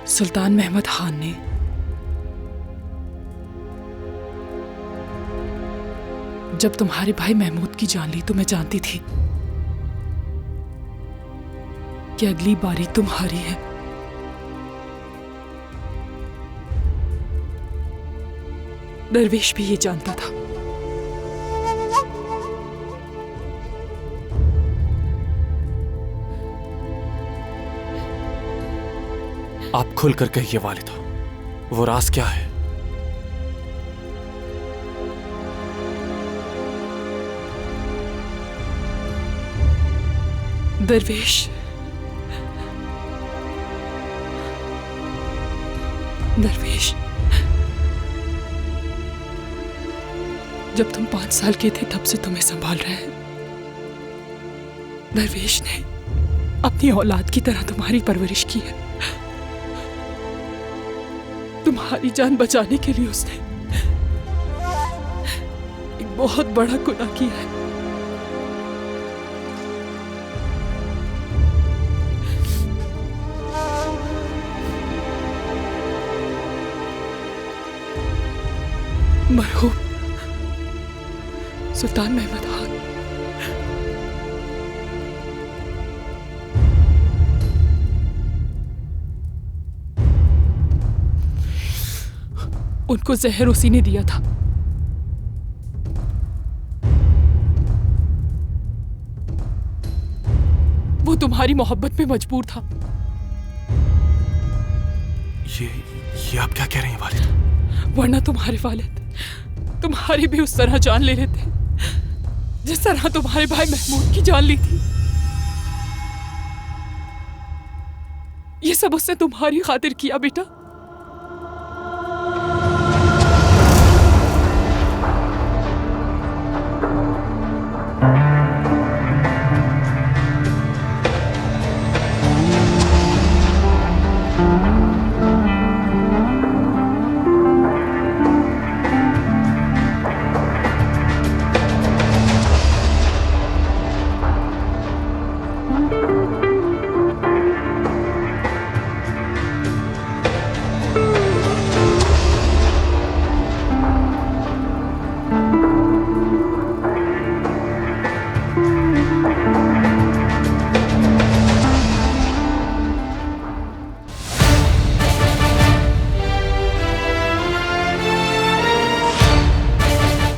S8: सुल्तान महमद खान ने जब तुम्हारे भाई महमूद की जान ली तो मैं जानती थी कि अगली बारी तुम्हारी है। दरवेश भी ये जानता था।
S3: आप खुल कर कहिए वालिदा, वो राज क्या है?
S8: दरवेश, दरवेश, जब तुम 5 साल के थे तब से तुम्हें संभाल रहे हैं। दरवेश ने अपनी औलाद की तरह तुम्हारी परवरिश की है। तुम्हारी जान बचाने के लिए उसने एक बहुत बड़ा गुनाह किया है। मरहूम सुल्तान महमद खान उनको जहर उसी ने दिया था। वो तुम्हारी मोहब्बत में मजबूर था।
S3: ये आप क्या कह रही हैं वालिद?
S8: वरना तुम्हारे वालिद तुम्हारी भी उस तरह जान ले लेते जिस तरह तुम्हारे भाई महमूद की जान ली थी। ये सब उसने तुम्हारी खातिर किया बेटा।